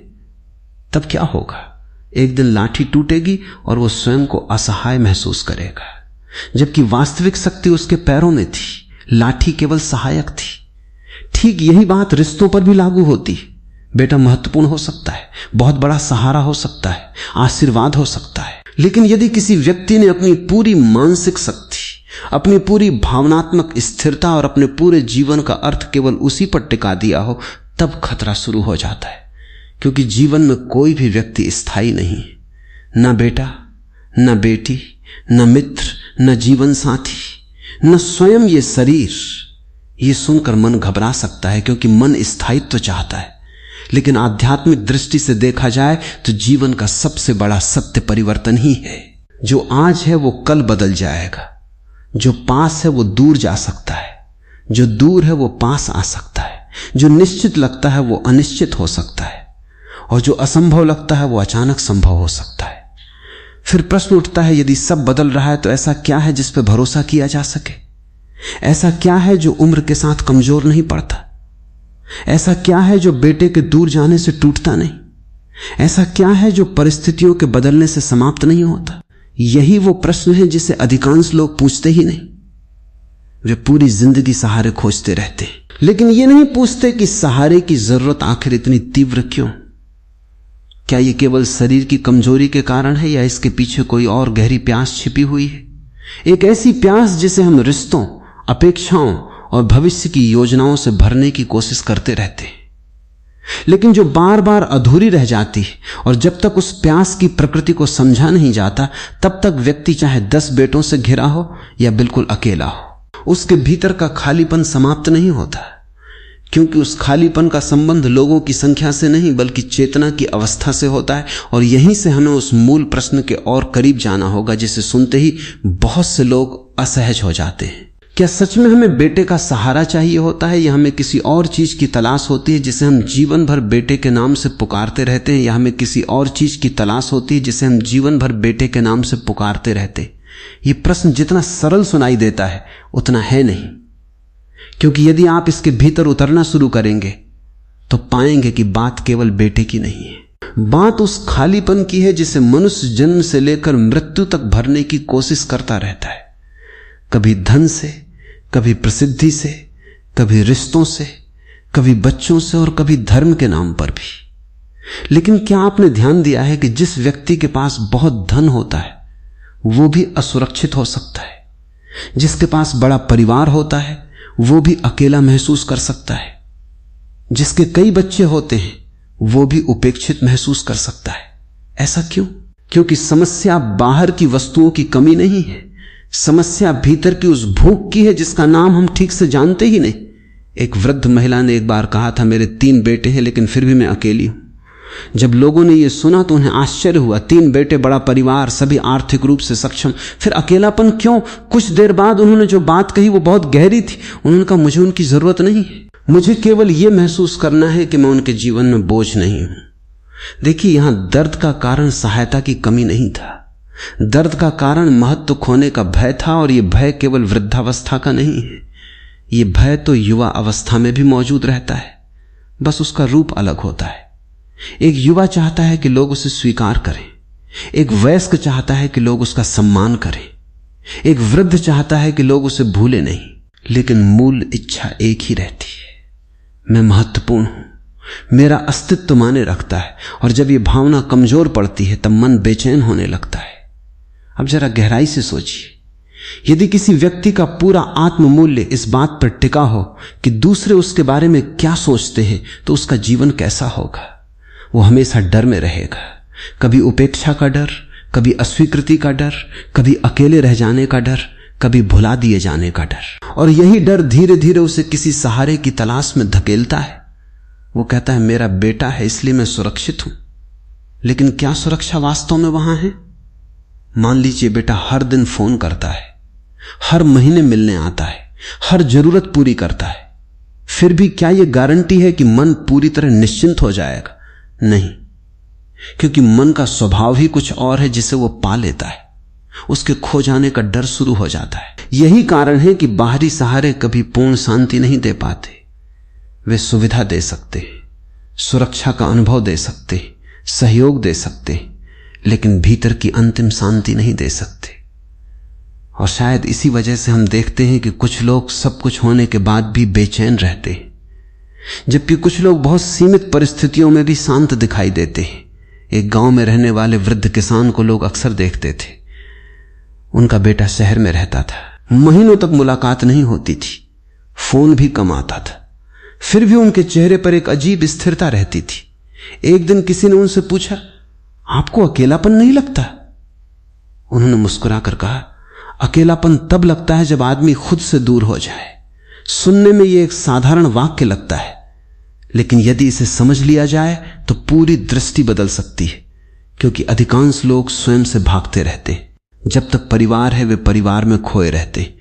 तब क्या होगा? एक दिन लाठी टूटेगी और वो स्वयं को असहाय महसूस करेगा, जबकि वास्तविक शक्ति उसके पैरों में थी, लाठी केवल सहायक थी। ठीक यही बात रिश्तों पर भी लागू होती। बेटा महत्वपूर्ण हो सकता है, बहुत बड़ा सहारा हो सकता है, आशीर्वाद हो सकता है, लेकिन यदि किसी व्यक्ति ने अपनी पूरी मानसिक शक्ति, अपनी पूरी भावनात्मक स्थिरता और अपने पूरे जीवन का अर्थ केवल उसी पर टिका दिया हो, तब खतरा शुरू हो जाता है। क्योंकि जीवन में कोई भी व्यक्ति स्थायी नहीं, न बेटा, न बेटी, न मित्र, न जीवन साथी, न स्वयं ये शरीर। ये सुनकर मन घबरा सकता है, क्योंकि मन स्थायित्व चाहता है। लेकिन आध्यात्मिक दृष्टि से देखा जाए तो जीवन का सबसे बड़ा सत्य परिवर्तन ही है। जो आज है वो कल बदल जाएगा, जो पास है वो दूर जा सकता है, जो दूर है वो पास आ सकता है, जो निश्चित लगता है वो अनिश्चित हो सकता है, और जो असंभव लगता है वो अचानक संभव हो सकता है। फिर प्रश्न उठता है, यदि सब बदल रहा है तो ऐसा क्या है जिस पर भरोसा किया जा सके? ऐसा क्या है जो उम्र के साथ कमजोर नहीं पड़ता? ऐसा क्या है जो बेटे के दूर जाने से टूटता नहीं? ऐसा क्या है जो परिस्थितियों के बदलने से समाप्त नहीं होता? यही वो प्रश्न है जिसे अधिकांश लोग पूछते ही नहीं। वे पूरी जिंदगी सहारे खोजते रहते हैं, लेकिन ये नहीं पूछते कि सहारे की जरूरत आखिर इतनी तीव्र क्यों? क्या ये केवल शरीर की कमजोरी के कारण है, या इसके पीछे कोई और गहरी प्यास छिपी हुई है? एक ऐसी प्यास जिसे हम रिश्तों, अपेक्षाओं और भविष्य की योजनाओं से भरने की कोशिश करते रहते हैं, लेकिन जो बार बार अधूरी रह जाती है। और जब तक उस प्यास की प्रकृति को समझा नहीं जाता, तब तक व्यक्ति चाहे 10 बेटों से घिरा हो या बिल्कुल अकेला हो, उसके भीतर का खालीपन समाप्त नहीं होता, क्योंकि उस खालीपन का संबंध लोगों की संख्या से नहीं बल्कि चेतना की अवस्था से होता है। और यहीं से हमें उस मूल प्रश्न के और करीब जाना होगा, जिसे सुनते ही बहुत से लोग असहज हो जाते हैं। क्या सच में हमें बेटे का सहारा चाहिए होता है, या हमें किसी और चीज की तलाश होती है जिसे हम जीवन भर बेटे के नाम से पुकारते रहते हैं, या हमें किसी और चीज की तलाश होती है जिसे हम जीवन भर बेटे के नाम से पुकारते रहते हैं? ये प्रश्न जितना सरल सुनाई देता है उतना है नहीं, क्योंकि यदि आप इसके भीतर उतरना शुरू करेंगे तो पाएंगे कि बात केवल बेटे की नहीं है। बात उस खालीपन की है जिसे मनुष्य जन्म से लेकर मृत्यु तक भरने की कोशिश करता रहता है, कभी धन से, कभी प्रसिद्धि से, कभी रिश्तों से, कभी बच्चों से, और कभी धर्म के नाम पर भी। लेकिन क्या आपने ध्यान दिया है कि जिस व्यक्ति के पास बहुत धन होता है वो भी असुरक्षित हो सकता है, जिसके पास बड़ा परिवार होता है वो भी अकेला महसूस कर सकता है, जिसके कई बच्चे होते हैं वो भी उपेक्षित महसूस कर सकता है। ऐसा क्यों? क्योंकि समस्या बाहर की वस्तुओं की कमी नहीं है, समस्या भीतर की उस भूख की है जिसका नाम हम ठीक से जानते ही नहीं। एक वृद्ध महिला ने एक बार कहा था, मेरे 3 बेटे हैं लेकिन फिर भी मैं अकेली हूं। जब लोगों ने यह सुना तो उन्हें आश्चर्य हुआ। 3 बेटे, बड़ा परिवार, सभी आर्थिक रूप से सक्षम, फिर अकेलापन क्यों? कुछ देर बाद उन्होंने जो बात कही वो बहुत गहरी थी। उन्होंने कहा, मुझे उनकी जरूरत नहीं है, मुझे केवल यह महसूस करना है कि मैं उनके जीवन में बोझ नहीं हूं। देखिए, यहां दर्द का कारण सहायता की कमी नहीं था, दर्द का कारण महत्व खोने का भय था। और यह भय केवल वृद्धावस्था का नहीं है, यह भय तो युवा अवस्था में भी मौजूद रहता है, बस उसका रूप अलग होता है। एक युवा चाहता है कि लोग उसे स्वीकार करें, एक वयस्क चाहता है कि लोग उसका सम्मान करें, एक वृद्ध चाहता है कि लोग उसे भूले नहीं, लेकिन मूल इच्छा एक ही रहती है, मैं महत्वपूर्ण हूं, मेरा अस्तित्व माने रखता है। और जब यह भावना कमजोर पड़ती है तब मन बेचैन होने लगता है। अब जरा गहराई से सोचिए, यदि किसी व्यक्ति का पूरा आत्ममूल्य इस बात पर टिका हो कि दूसरे उसके बारे में क्या सोचते हैं, तो उसका जीवन कैसा होगा? वो हमेशा डर में रहेगा, कभी उपेक्षा का डर, कभी अस्वीकृति का डर, कभी अकेले रह जाने का डर, कभी भुला दिए जाने का डर। और यही डर धीरे धीरे उसे किसी सहारे की तलाश में धकेलता है। वो कहता है, मेरा बेटा है इसलिए मैं सुरक्षित हूं। लेकिन क्या सुरक्षा वास्तव में वहां है? मान लीजिए बेटा हर दिन फोन करता है, हर महीने मिलने आता है, हर जरूरत पूरी करता है, फिर भी क्या यह गारंटी है कि मन पूरी तरह निश्चिंत हो जाएगा? नहीं, क्योंकि मन का स्वभाव ही कुछ और है जिसे वो पा लेता है। उसके खो जाने का डर शुरू हो जाता है। यही कारण है कि बाहरी सहारे कभी पूर्ण शांति नहीं दे पाते। वे सुविधा दे सकते, सुरक्षा का अनुभव दे सकते, सहयोग दे सकते, लेकिन भीतर की अंतिम शांति नहीं दे सकते। और शायद इसी वजह से हम देखते हैं कि कुछ लोग सब कुछ होने के बाद भी बेचैन रहते हैं, जबकि कुछ लोग बहुत सीमित परिस्थितियों में भी शांत दिखाई देते हैं। एक गांव में रहने वाले वृद्ध किसान को लोग अक्सर देखते थे। उनका बेटा शहर में रहता था, महीनों तक मुलाकात नहीं होती थी, फोन भी कम आता था, फिर भी उनके चेहरे पर एक अजीब स्थिरता रहती थी। एक दिन किसी ने उनसे पूछा, आपको अकेलापन नहीं लगता? उन्होंने मुस्कुराकर कहा, अकेलापन तब लगता है जब आदमी खुद से दूर हो जाए। सुनने में यह एक साधारण वाक्य लगता है, लेकिन यदि इसे समझ लिया जाए तो पूरी दृष्टि बदल सकती है। क्योंकि अधिकांश लोग स्वयं से भागते रहते, जब तक परिवार है वे परिवार में खोए रहते,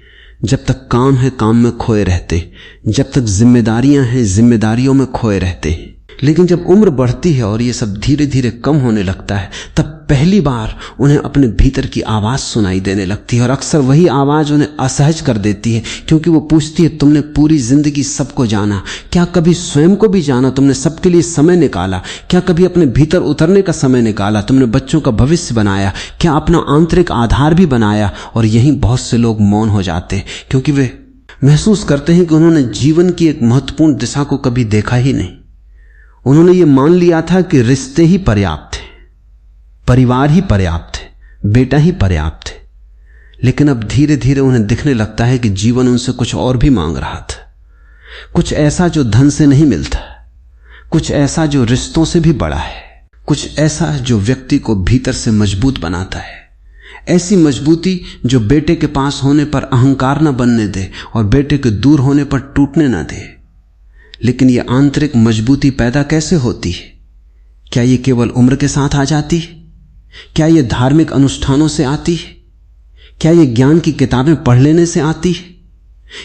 जब तक काम है काम में खोए रहते, जब तक जिम्मेदारियां हैं जिम्मेदारियों में खोए रहते। लेकिन जब उम्र बढ़ती है और ये सब धीरे धीरे कम होने लगता है, तब पहली बार उन्हें अपने भीतर की आवाज सुनाई देने लगती है। और अक्सर वही आवाज उन्हें असहज कर देती है, क्योंकि वो पूछती है, तुमने पूरी जिंदगी सबको जाना, क्या कभी स्वयं को भी जाना? तुमने सबके लिए समय निकाला? क्या कभी अपने भीतर उतरने का समय निकाला? तुमने बच्चों का भविष्य बनाया? क्या अपना आंतरिक आधार भी बनाया? और यहीं बहुत से लोग मौन हो जाते, क्योंकि वे महसूस करते हैं कि उन्होंने जीवन की एक महत्वपूर्ण दिशा को कभी देखा ही नहीं। उन्होंने ये मान लिया था कि रिश्ते ही पर्याप्त थे, परिवार ही पर्याप्त है, बेटा ही पर्याप्त है। लेकिन अब धीरे धीरे उन्हें दिखने लगता है कि जीवन उनसे कुछ और भी मांग रहा था, कुछ ऐसा जो धन से नहीं मिलता, कुछ ऐसा जो रिश्तों से भी बड़ा है, कुछ ऐसा जो व्यक्ति को भीतर से मजबूत बनाता है। ऐसी मजबूती जो बेटे के पास होने पर अहंकार न बनने दे और बेटे के दूर होने पर टूटने न दे। लेकिन यह आंतरिक मजबूती पैदा कैसे होती है? क्या यह केवल उम्र के साथ आ जाती है? क्या यह धार्मिक अनुष्ठानों से आती है? क्या यह ज्ञान की किताबें पढ़ लेने से आती है?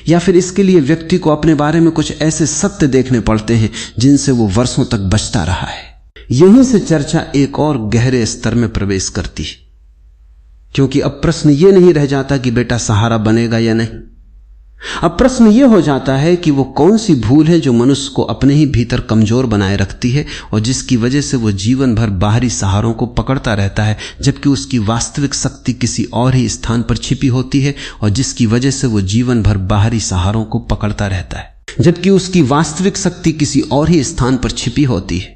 या फिर इसके लिए व्यक्ति को अपने बारे में कुछ ऐसे सत्य देखने पड़ते हैं जिनसे वो वर्षों तक बचता रहा है? यहीं से चर्चा एक और गहरे स्तर में प्रवेश करती है, क्योंकि अब प्रश्न यह नहीं रह जाता कि बेटा सहारा बनेगा या नहीं। अब प्रश्न यह हो जाता है कि वो कौन सी भूल है जो मनुष्य को अपने ही भीतर कमजोर बनाए रखती है और जिसकी वजह से वो जीवन भर बाहरी सहारों को पकड़ता रहता है, जबकि उसकी वास्तविक शक्ति किसी और ही स्थान पर छिपी होती है, और जिसकी वजह से वो जीवन भर बाहरी सहारों को पकड़ता रहता है, जबकि उसकी वास्तविक शक्ति किसी और ही स्थान पर छिपी होती है।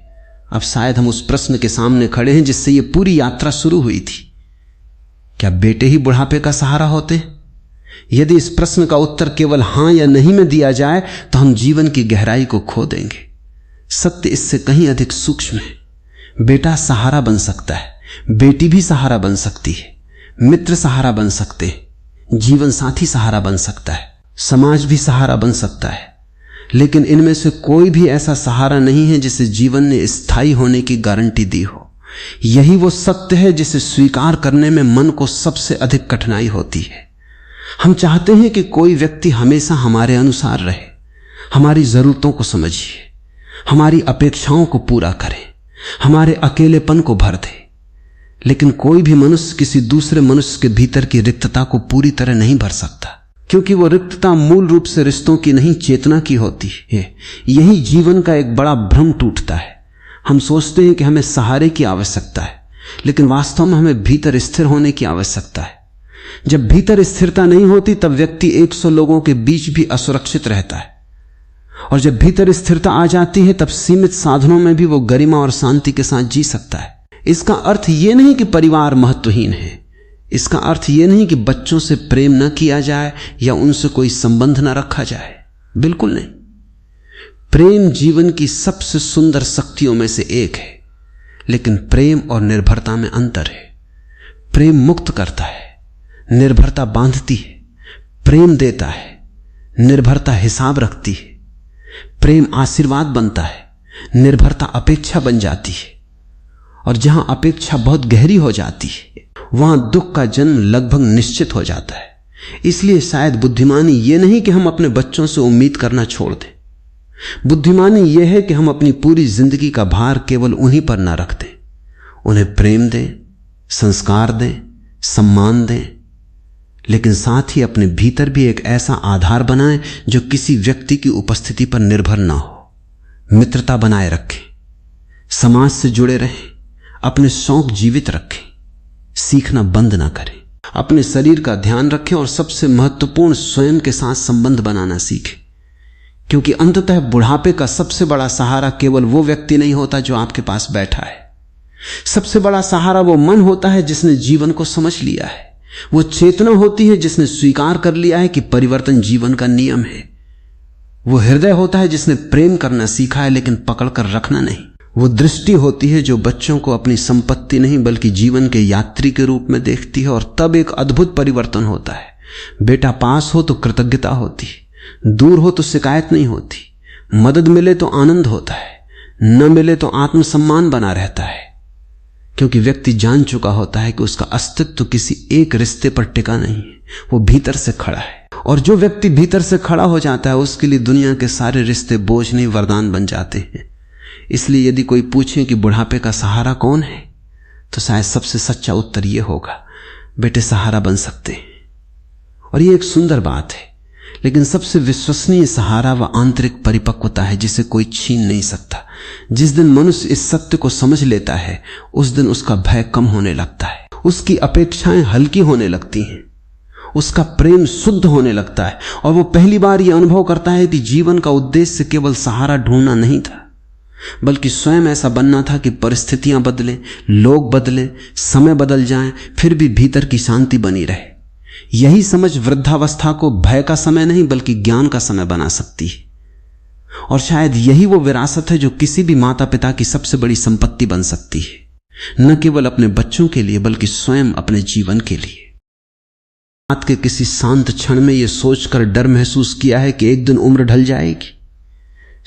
अब शायद हम उस प्रश्न के सामने खड़े हैं जिससे ये पूरी यात्रा शुरू हुई थी। क्या बेटे ही बुढ़ापे का सहारा होते? यदि इस प्रश्न का उत्तर केवल हां या नहीं में दिया जाए तो हम जीवन की गहराई को खो देंगे। सत्य इससे कहीं अधिक सूक्ष्म है। बेटा सहारा बन सकता है, बेटी भी सहारा बन सकती है, मित्र सहारा बन सकते हैं, जीवन साथी सहारा बन सकता है, समाज भी सहारा बन सकता है, लेकिन इनमें से कोई भी ऐसा सहारा नहीं है जिसे जीवन ने स्थायी होने की गारंटी दी हो। यही वो सत्य है जिसे स्वीकार करने में मन को सबसे अधिक कठिनाई होती है। हम चाहते हैं कि कोई व्यक्ति हमेशा हमारे अनुसार रहे, हमारी जरूरतों को समझिए, हमारी अपेक्षाओं को पूरा करे, हमारे अकेलेपन को भर दे। लेकिन कोई भी मनुष्य किसी दूसरे मनुष्य के भीतर की रिक्तता को पूरी तरह नहीं भर सकता, क्योंकि वो रिक्तता मूल रूप से रिश्तों की नहीं, चेतना की होती है। यही जीवन का एक बड़ा भ्रम टूटता है। हम सोचते हैं कि हमें सहारे की आवश्यकता है, लेकिन वास्तव में हमें भीतर स्थिर होने की आवश्यकता है। जब भीतर स्थिरता नहीं होती तब व्यक्ति 100 लोगों के बीच भी असुरक्षित रहता है, और जब भीतर स्थिरता आ जाती है तब सीमित साधनों में भी वो गरिमा और शांति के साथ जी सकता है। इसका अर्थ यह नहीं कि परिवार महत्वहीन है, इसका अर्थ यह नहीं कि बच्चों से प्रेम न किया जाए या उनसे कोई संबंध न रखा जाए, बिल्कुल नहीं। प्रेम जीवन की सबसे सुंदर शक्तियों में से एक है, लेकिन प्रेम और निर्भरता में अंतर है। प्रेम मुक्त करता है, निर्भरता बांधती है। प्रेम देता है, निर्भरता हिसाब रखती है। प्रेम आशीर्वाद बनता है, निर्भरता अपेक्षा बन जाती है। और जहां अपेक्षा बहुत गहरी हो जाती है वहां दुख का जन्म लगभग निश्चित हो जाता है। इसलिए शायद बुद्धिमानी यह नहीं कि हम अपने बच्चों से उम्मीद करना छोड़ दें, बुद्धिमानी यह है कि हम अपनी पूरी जिंदगी का भार केवल उन्हीं पर ना रख दें। उन्हें प्रेम दें, संस्कार दें, सम्मान दें, लेकिन साथ ही अपने भीतर भी एक ऐसा आधार बनाएं जो किसी व्यक्ति की उपस्थिति पर निर्भर ना हो। मित्रता बनाए रखें, समाज से जुड़े रहें, अपने शौक जीवित रखें, सीखना बंद ना करें, अपने शरीर का ध्यान रखें और सबसे महत्वपूर्ण स्वयं के साथ संबंध बनाना सीखें। क्योंकि अंततः बुढ़ापे का सबसे बड़ा सहारा केवल वो व्यक्ति नहीं होता जो आपके पास बैठा है। सबसे बड़ा सहारा वो मन होता है जिसने जीवन को समझ लिया है। वो चेतना होती है जिसने स्वीकार कर लिया है कि परिवर्तन जीवन का नियम है। वो हृदय होता है जिसने प्रेम करना सीखा है लेकिन पकड़ कर रखना नहीं। वो दृष्टि होती है जो बच्चों को अपनी संपत्ति नहीं बल्कि जीवन के यात्री के रूप में देखती है, और तब एक अद्भुत परिवर्तन होता है। बेटा पास हो तो कृतज्ञता होती, दूर हो तो शिकायत नहीं होती, मदद मिले तो आनंद होता है, न मिले तो आत्मसम्मान बना रहता है। क्योंकि व्यक्ति जान चुका होता है कि उसका अस्तित्व किसी एक रिश्ते पर टिका नहीं है, वो भीतर से खड़ा है। और जो व्यक्ति भीतर से खड़ा हो जाता है उसके लिए दुनिया के सारे रिश्ते बोझ नहीं, वरदान बन जाते हैं। इसलिए यदि कोई पूछे कि बुढ़ापे का सहारा कौन है, तो शायद सबसे सच्चा उत्तर यह होगा, बेटे सहारा बन सकते हैं। और यह एक सुंदर बात है, लेकिन सबसे विश्वसनीय सहारा व आंतरिक परिपक्वता है जिसे कोई छीन नहीं सकता। जिस दिन मनुष्य इस सत्य को समझ लेता है उस दिन उसका भय कम होने लगता है, उसकी अपेक्षाएं हल्की होने लगती हैं, उसका प्रेम शुद्ध होने लगता है, और वो पहली बार यह अनुभव करता है कि जीवन का उद्देश्य केवल सहारा ढूंढना नहीं था, बल्कि स्वयं ऐसा बनना था कि परिस्थितियां बदलें, लोग बदलें, समय बदल जाएं, फिर भी भीतर की शांति बनी रहे। यही समझ वृद्धावस्था को भय का समय नहीं बल्कि ज्ञान का समय बना सकती है। और शायद यही वो विरासत है जो किसी भी माता पिता की सबसे बड़ी संपत्ति बन सकती है, न केवल अपने बच्चों के लिए बल्कि स्वयं अपने जीवन के लिए। रात के किसी शांत क्षण में यह सोचकर डर महसूस किया है कि एक दिन उम्र ढल जाएगी,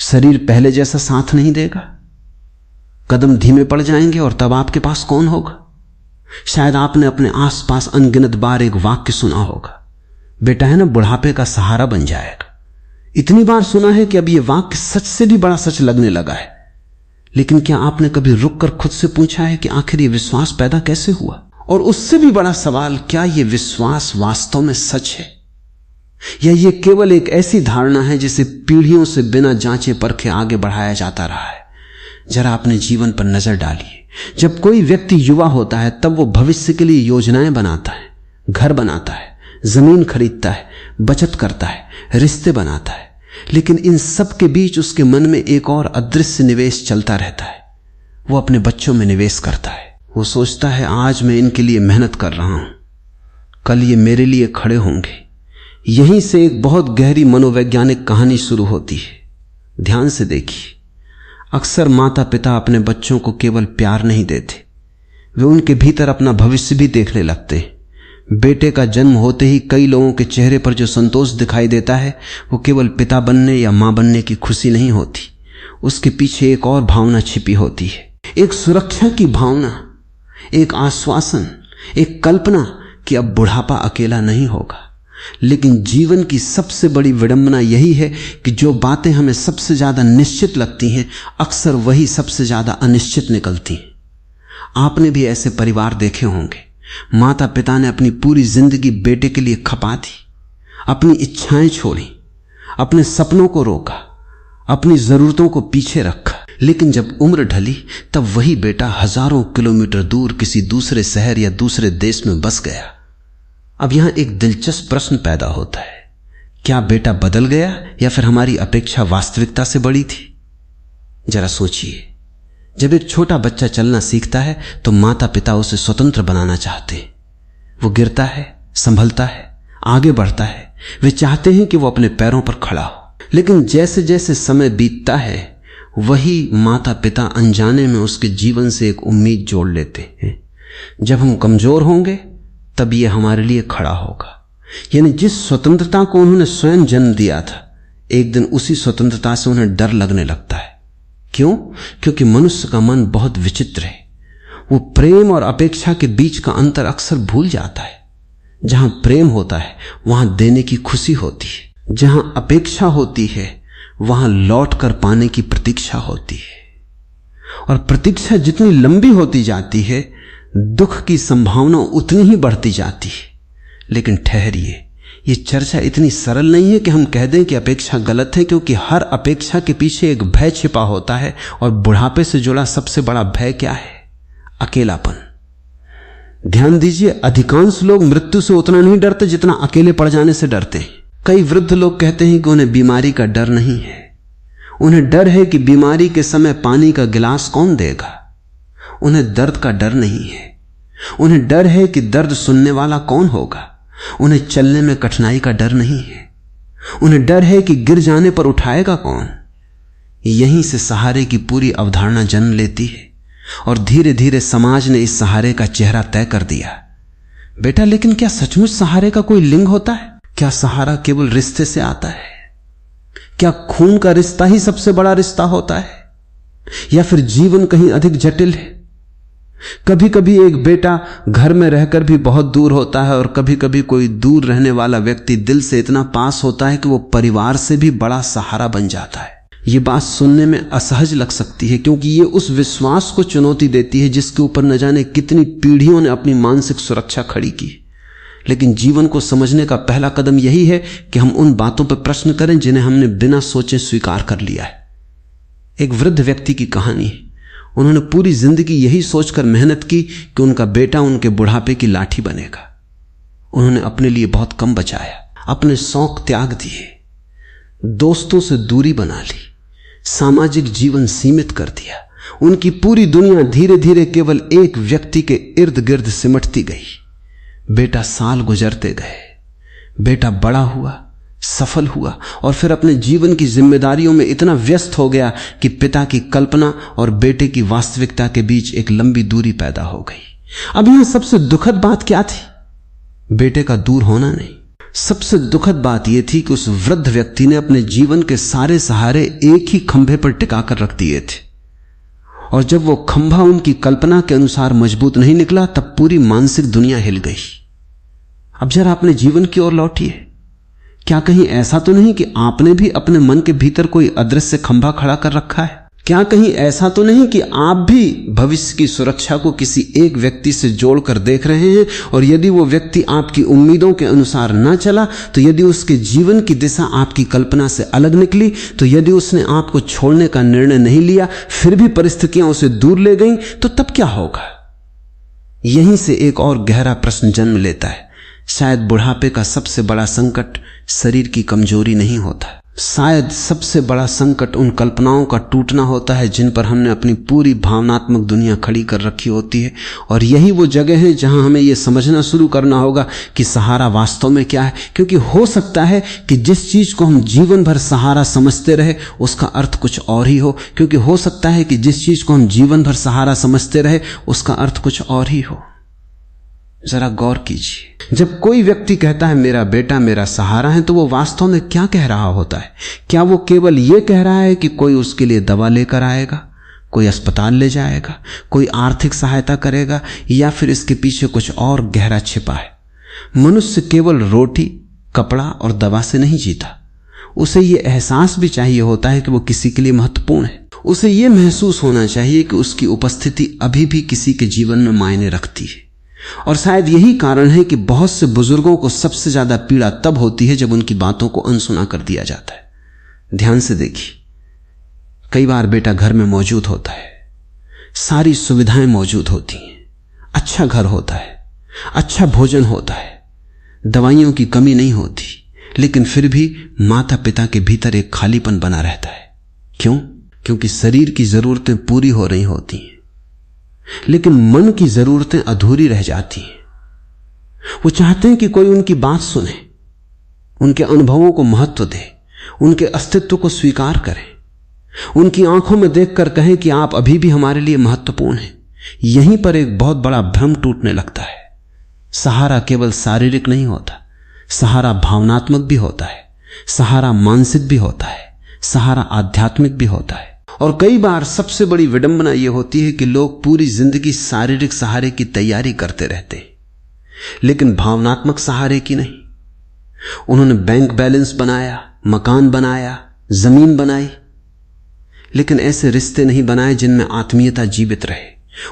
शरीर पहले जैसा साथ नहीं देगा, कदम धीमे पड़ जाएंगे और तब आपके पास कौन होगा। शायद आपने अपने आसपास अनगिनत बार एक वाक्य सुना होगा, बेटा है ना बुढ़ापे का सहारा बन जाएगा। इतनी बार सुना है कि अब यह वाक्य सच से भी बड़ा सच लगने लगा है। लेकिन क्या आपने कभी रुककर खुद से पूछा है कि आखिर यह विश्वास पैदा कैसे हुआ? और उससे भी बड़ा सवाल, क्या यह विश्वास वास्तव में सच है या यह केवल एक ऐसी धारणा है जिसे पीढ़ियों से बिना जांचे परखे आगे बढ़ाया जाता रहा है? जरा अपने जीवन पर नजर डालिए। जब कोई व्यक्ति युवा होता है तब वो भविष्य के लिए योजनाएं बनाता है, घर बनाता है, जमीन खरीदता है, बचत करता है, रिश्ते बनाता है। लेकिन इन सब के बीच उसके मन में एक और अदृश्य निवेश चलता रहता है। वो अपने बच्चों में निवेश करता है। वो सोचता है आज मैं इनके लिए मेहनत कर रहा हूं, कल ये मेरे लिए खड़े होंगे। यहीं से एक बहुत गहरी मनोवैज्ञानिक कहानी शुरू होती है। ध्यान से देखिए, अक्सर माता पिता अपने बच्चों को केवल प्यार नहीं देते, वे उनके भीतर अपना भविष्य भी देखने लगते हैं। बेटे का जन्म होते ही कई लोगों के चेहरे पर जो संतोष दिखाई देता है वो केवल पिता बनने या मां बनने की खुशी नहीं होती, उसके पीछे एक और भावना छिपी होती है, एक सुरक्षा की भावना, एक आश्वासन, एक कल्पना कि अब बुढ़ापा अकेला नहीं होगा। लेकिन जीवन की सबसे बड़ी विडंबना यही है कि जो बातें हमें सबसे ज्यादा निश्चित लगती हैं अक्सर वही सबसे ज्यादा अनिश्चित निकलती हैं। आपने भी ऐसे परिवार देखे होंगे, माता पिता ने अपनी पूरी जिंदगी बेटे के लिए खपा दी, अपनी इच्छाएं छोड़ी, अपने सपनों को रोका, अपनी जरूरतों को पीछे रखा, लेकिन जब उम्र ढली तब वही बेटा हजारों किलोमीटर दूर किसी दूसरे शहर या दूसरे देश में बस गया। अब यहां एक दिलचस्प प्रश्न पैदा होता है, क्या बेटा बदल गया या फिर हमारी अपेक्षा वास्तविकता से बड़ी थी? जरा सोचिए, जब एक छोटा बच्चा चलना सीखता है तो माता पिता उसे स्वतंत्र बनाना चाहते हैं। वो गिरता है, संभलता है, आगे बढ़ता है, वे चाहते हैं कि वो अपने पैरों पर खड़ा हो। लेकिन जैसे जैसे समय बीतता है वही माता पिता अनजाने में उसके जीवन से एक उम्मीद जोड़ लेते हैं, जब हम कमजोर होंगे तब ये हमारे लिए खड़ा होगा। यानी जिस स्वतंत्रता को उन्होंने स्वयं जन्म दिया था, एक दिन उसी स्वतंत्रता से उन्हें डर लगने लगता है। क्यों? क्योंकि मनुष्य का मन बहुत विचित्र है, वो प्रेम और अपेक्षा के बीच का अंतर अक्सर भूल जाता है। जहां प्रेम होता है वहां देने की खुशी होती है, जहां अपेक्षा होती है वहां लौट कर पाने की प्रतीक्षा होती है। और प्रतीक्षा जितनी लंबी होती जाती है दुख की संभावना उतनी ही बढ़ती जाती है। लेकिन ठहरिए, ये चर्चा इतनी सरल नहीं है कि हम कह दें कि अपेक्षा गलत है, क्योंकि हर अपेक्षा के पीछे एक भय छिपा होता है। और बुढ़ापे से जुड़ा सबसे बड़ा भय क्या है? अकेलापन। ध्यान दीजिए, अधिकांश लोग मृत्यु से उतना नहीं डरते जितना अकेले पड़ जाने से डरते हैं। कई वृद्ध लोग कहते हैं कि उन्हें बीमारी का डर नहीं है, उन्हें डर है कि बीमारी के समय पानी का गिलास कौन देगा। उन्हें दर्द का डर नहीं है, उन्हें डर है कि दर्द सुनने वाला कौन होगा। उन्हें चलने में कठिनाई का डर नहीं है, उन्हें डर है कि गिर जाने पर उठाएगा कौन। यहीं से सहारे की पूरी अवधारणा जन्म लेती है और धीरे धीरे समाज ने इस सहारे का चेहरा तय कर दिया। बेटा, लेकिन क्या सचमुच सहारे का कोई लिंग होता है? क्या सहारा केवल रिश्ते से आता है? क्या खून का रिश्ता ही सबसे बड़ा रिश्ता होता है, या फिर जीवन कहीं अधिक जटिल है? कभी कभी एक बेटा घर में रहकर भी बहुत दूर होता है और कभी कभी कोई दूर रहने वाला व्यक्ति दिल से इतना पास होता है कि वो परिवार से भी बड़ा सहारा बन जाता है। ये बात सुनने में असहज लग सकती है, क्योंकि ये उस विश्वास को चुनौती देती है जिसके ऊपर न जाने कितनी पीढ़ियों ने अपनी मानसिक सुरक्षा खड़ी की। लेकिन जीवन को समझने का पहला कदम यही है कि हम उन बातों पर प्रश्न करें जिन्हें हमने बिना सोचे स्वीकार कर लिया है। एक वृद्ध व्यक्ति की कहानी है। उन्होंने पूरी जिंदगी यही सोचकर मेहनत की कि उनका बेटा उनके बुढ़ापे की लाठी बनेगा। उन्होंने अपने लिए बहुत कम बचाया, अपने शौक त्याग दिए, दोस्तों से दूरी बना ली, सामाजिक जीवन सीमित कर दिया। उनकी पूरी दुनिया धीरे धीरे केवल एक व्यक्ति के इर्द गिर्द सिमटती गई। बेटा साल गुजरते गए, बेटा बड़ा हुआ, सफल हुआ और फिर अपने जीवन की जिम्मेदारियों में इतना व्यस्त हो गया कि पिता की कल्पना और बेटे की वास्तविकता के बीच एक लंबी दूरी पैदा हो गई। अब यहां सबसे दुखद बात क्या थी? बेटे का दूर होना नहीं, सबसे दुखद बात यह थी कि उस वृद्ध व्यक्ति ने अपने जीवन के सारे सहारे एक ही खंभे पर टिकाकर रख दिए थे, और जब वो खंभा उनकी कल्पना के अनुसार मजबूत नहीं निकला तब पूरी मानसिक दुनिया हिल गई। अब जरा अपने जीवन की ओर लौटिए। क्या कहीं ऐसा तो नहीं कि आपने भी अपने मन के भीतर कोई अदृश्य खंभा खड़ा कर रखा है? क्या कहीं ऐसा तो नहीं कि आप भी भविष्य की सुरक्षा को किसी एक व्यक्ति से जोड़कर देख रहे हैं, और यदि वो व्यक्ति आपकी उम्मीदों के अनुसार ना चला, तो यदि उसके जीवन की दिशा आपकी कल्पना से अलग निकली, तो यदि उसने आपको छोड़ने का निर्णय नहीं लिया, फिर भी परिस्थितियां उसे दूर ले गईं, तो तब क्या होगा? यहीं से एक और गहरा प्रश्न जन्म लेता है। शायद बुढ़ापे का सबसे बड़ा संकट शरीर की कमजोरी नहीं होता, शायद सबसे बड़ा संकट उन कल्पनाओं का टूटना होता है जिन पर हमने अपनी पूरी भावनात्मक दुनिया खड़ी कर रखी होती है। और यही वो जगह है जहां हमें यह समझना शुरू करना होगा कि सहारा वास्तव में क्या है। क्योंकि हो सकता है कि जिस चीज को हम जीवन भर सहारा समझते रहे उसका अर्थ कुछ और ही हो, क्योंकि हो सकता है कि जिस चीज को हम जीवन भर सहारा समझते रहे उसका अर्थ कुछ और ही हो। जरा गौर कीजिए। जब कोई व्यक्ति कहता है मेरा बेटा मेरा सहारा है, तो वो वास्तव में क्या कह रहा होता है? क्या वो केवल ये कह रहा है कि कोई उसके लिए दवा लेकर आएगा, कोई अस्पताल ले जाएगा, कोई आर्थिक सहायता करेगा, या फिर इसके पीछे कुछ और गहरा छिपा है? मनुष्य केवल रोटी, कपड़ा और दवा से नहीं जीता। उसे ये एहसास भी चाहिए होता है कि वो किसी के लिए महत्वपूर्ण है। उसे ये महसूस होना चाहिए कि उसकी उपस्थिति अभी भी किसी के जीवन में मायने रखती है। और शायद यही कारण है कि बहुत से बुजुर्गों को सबसे ज्यादा पीड़ा तब होती है जब उनकी बातों को अनसुना कर दिया जाता है। ध्यान से देखिए, कई बार बेटा घर में मौजूद होता है, सारी सुविधाएं मौजूद होती हैं, अच्छा घर होता है, अच्छा भोजन होता है, दवाइयों की कमी नहीं होती, लेकिन फिर भी माता पिता के भीतर एक खालीपन बना रहता है। क्यों? क्योंकि शरीर की जरूरतें पूरी हो रही होती हैं, लेकिन मन की जरूरतें अधूरी रह जाती हैं। वो चाहते हैं कि कोई उनकी बात सुने, उनके अनुभवों को महत्व दे, उनके अस्तित्व को स्वीकार करे, उनकी आंखों में देखकर कहें कि आप अभी भी हमारे लिए महत्वपूर्ण हैं। यहीं पर एक बहुत बड़ा भ्रम टूटने लगता है। सहारा केवल शारीरिक नहीं होता, सहारा भावनात्मक भी होता है, सहारा मानसिक भी होता है, सहारा आध्यात्मिक भी होता है। और कई बार सबसे बड़ी विडंबना यह होती है कि लोग पूरी जिंदगी शारीरिक सहारे की तैयारी करते रहते हैं, लेकिन भावनात्मक सहारे की नहीं। उन्होंने बैंक बैलेंस बनाया, मकान बनाया, जमीन बनाई, लेकिन ऐसे रिश्ते नहीं बनाए जिनमें आत्मीयता जीवित रहे।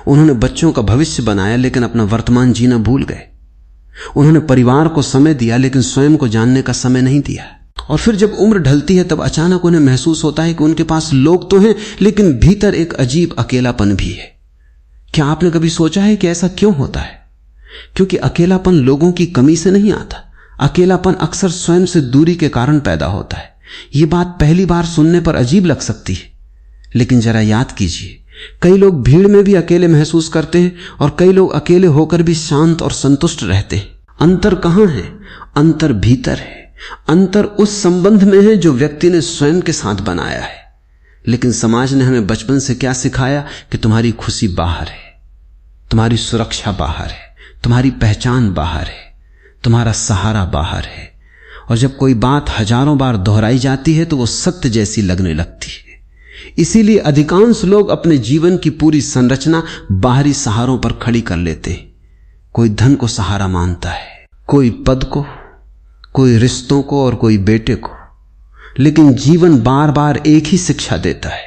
उन्होंने बच्चों का भविष्य बनाया, लेकिन अपना वर्तमान जीना भूल गए। उन्होंने परिवार को समय दिया, लेकिन स्वयं को जानने का समय नहीं दिया। और फिर जब उम्र ढलती है, तब अचानक उन्हें महसूस होता है कि उनके पास लोग तो हैं, लेकिन भीतर एक अजीब अकेलापन भी है। क्या आपने कभी सोचा है कि ऐसा क्यों होता है? क्योंकि अकेलापन लोगों की कमी से नहीं आता। अकेलापन अक्सर स्वयं से दूरी के कारण पैदा होता है। यह बात पहली बार सुनने पर अजीब लग सकती है, लेकिन जरा याद कीजिए, कई लोग भीड़ में भी अकेले महसूस करते हैं, और कई लोग अकेले होकर भी शांत और संतुष्ट रहते हैं। अंतर कहां है? अंतर भीतर है। अंतर उस संबंध में है जो व्यक्ति ने स्वयं के साथ बनाया है। लेकिन समाज ने हमें बचपन से क्या सिखाया कि तुम्हारी खुशी बाहर है, तुम्हारी सुरक्षा बाहर है, तुम्हारी पहचान बाहर है, तुम्हारा सहारा बाहर है। और जब कोई बात हजारों बार दोहराई जाती है तो वो सत्य जैसी लगने लगती है। इसीलिए अधिकांश लोग अपने जीवन की पूरी संरचना बाहरी सहारों पर खड़ी कर लेते हैं। कोई धन को सहारा मानता है, कोई पद को, कोई रिश्तों को, और कोई बेटे को। लेकिन जीवन बार बार एक ही शिक्षा देता है।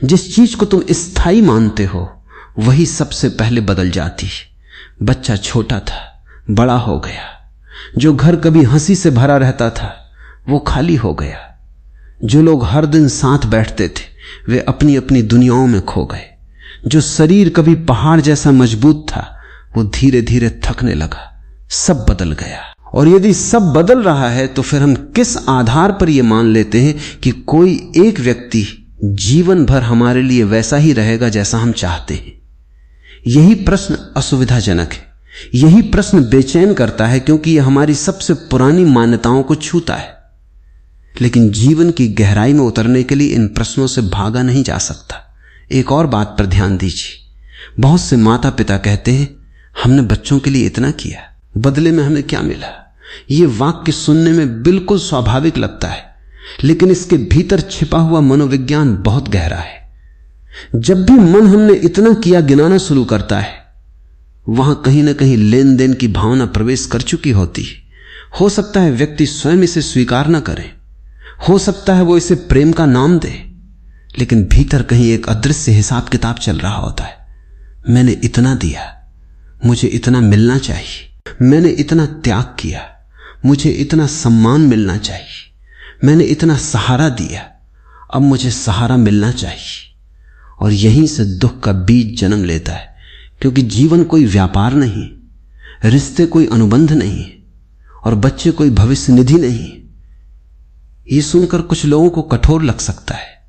जिस चीज को तुम स्थायी मानते हो वही सबसे पहले बदल जाती है। बच्चा छोटा था, बड़ा हो गया। जो घर कभी हंसी से भरा रहता था वो खाली हो गया। जो लोग हर दिन साथ बैठते थे वे अपनी अपनी दुनियाओं में खो गए। जो शरीर कभी पहाड़ जैसा मजबूत था वो धीरे धीरे थकने लगा। सब बदल गया। और यदि सब बदल रहा है तो फिर हम किस आधार पर यह मान लेते हैं कि कोई एक व्यक्ति जीवन भर हमारे लिए वैसा ही रहेगा जैसा हम चाहते हैं? यही प्रश्न असुविधाजनक है। यही प्रश्न बेचैन करता है, क्योंकि यह हमारी सबसे पुरानी मान्यताओं को छूता है। लेकिन जीवन की गहराई में उतरने के लिए इन प्रश्नों से भागा नहीं जा सकता। एक और बात पर ध्यान दीजिए। बहुत से माता पिता कहते हैं हमने बच्चों के लिए इतना किया, बदले में हमें क्या मिला? यह वाक्य सुनने में बिल्कुल स्वाभाविक लगता है, लेकिन इसके भीतर छिपा हुआ मनोविज्ञान बहुत गहरा है। जब भी मन हमने इतना किया गिनाना शुरू करता है, वहां कहीं ना कहीं लेन देन की भावना प्रवेश कर चुकी होती है। हो सकता है व्यक्ति स्वयं इसे स्वीकार न करे, हो सकता है वो इसे प्रेम का नाम दे, लेकिन भीतर कहीं एक अदृश्य हिसाब किताब चल रहा होता है। मैंने इतना दिया, मुझे इतना मिलना चाहिए। मैंने इतना त्याग किया, मुझे इतना सम्मान मिलना चाहिए। मैंने इतना सहारा दिया, अब मुझे सहारा मिलना चाहिए। और यहीं से दुख का बीज जन्म लेता है, क्योंकि जीवन कोई व्यापार नहीं, रिश्ते कोई अनुबंध नहीं, और बच्चे कोई भविष्य निधि नहीं। यह सुनकर कुछ लोगों को कठोर लग सकता है,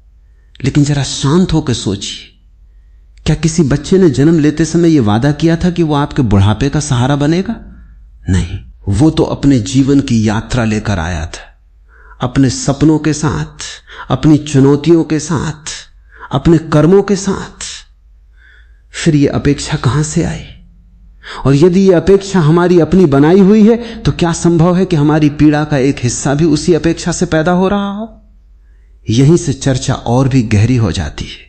लेकिन जरा शांत होकर सोचिए। क्या किसी बच्चे ने जन्म लेते समय यह वादा किया था कि वो आपके बुढ़ापे का सहारा बनेगा? नहीं, वो तो अपने जीवन की यात्रा लेकर आया था, अपने सपनों के साथ, अपनी चुनौतियों के साथ, अपने कर्मों के साथ। फिर ये अपेक्षा कहां से आई? और यदि ये अपेक्षा हमारी अपनी बनाई हुई है तो क्या संभव है कि हमारी पीड़ा का एक हिस्सा भी उसी अपेक्षा से पैदा हो रहा हो? यहीं से चर्चा और भी गहरी हो जाती है,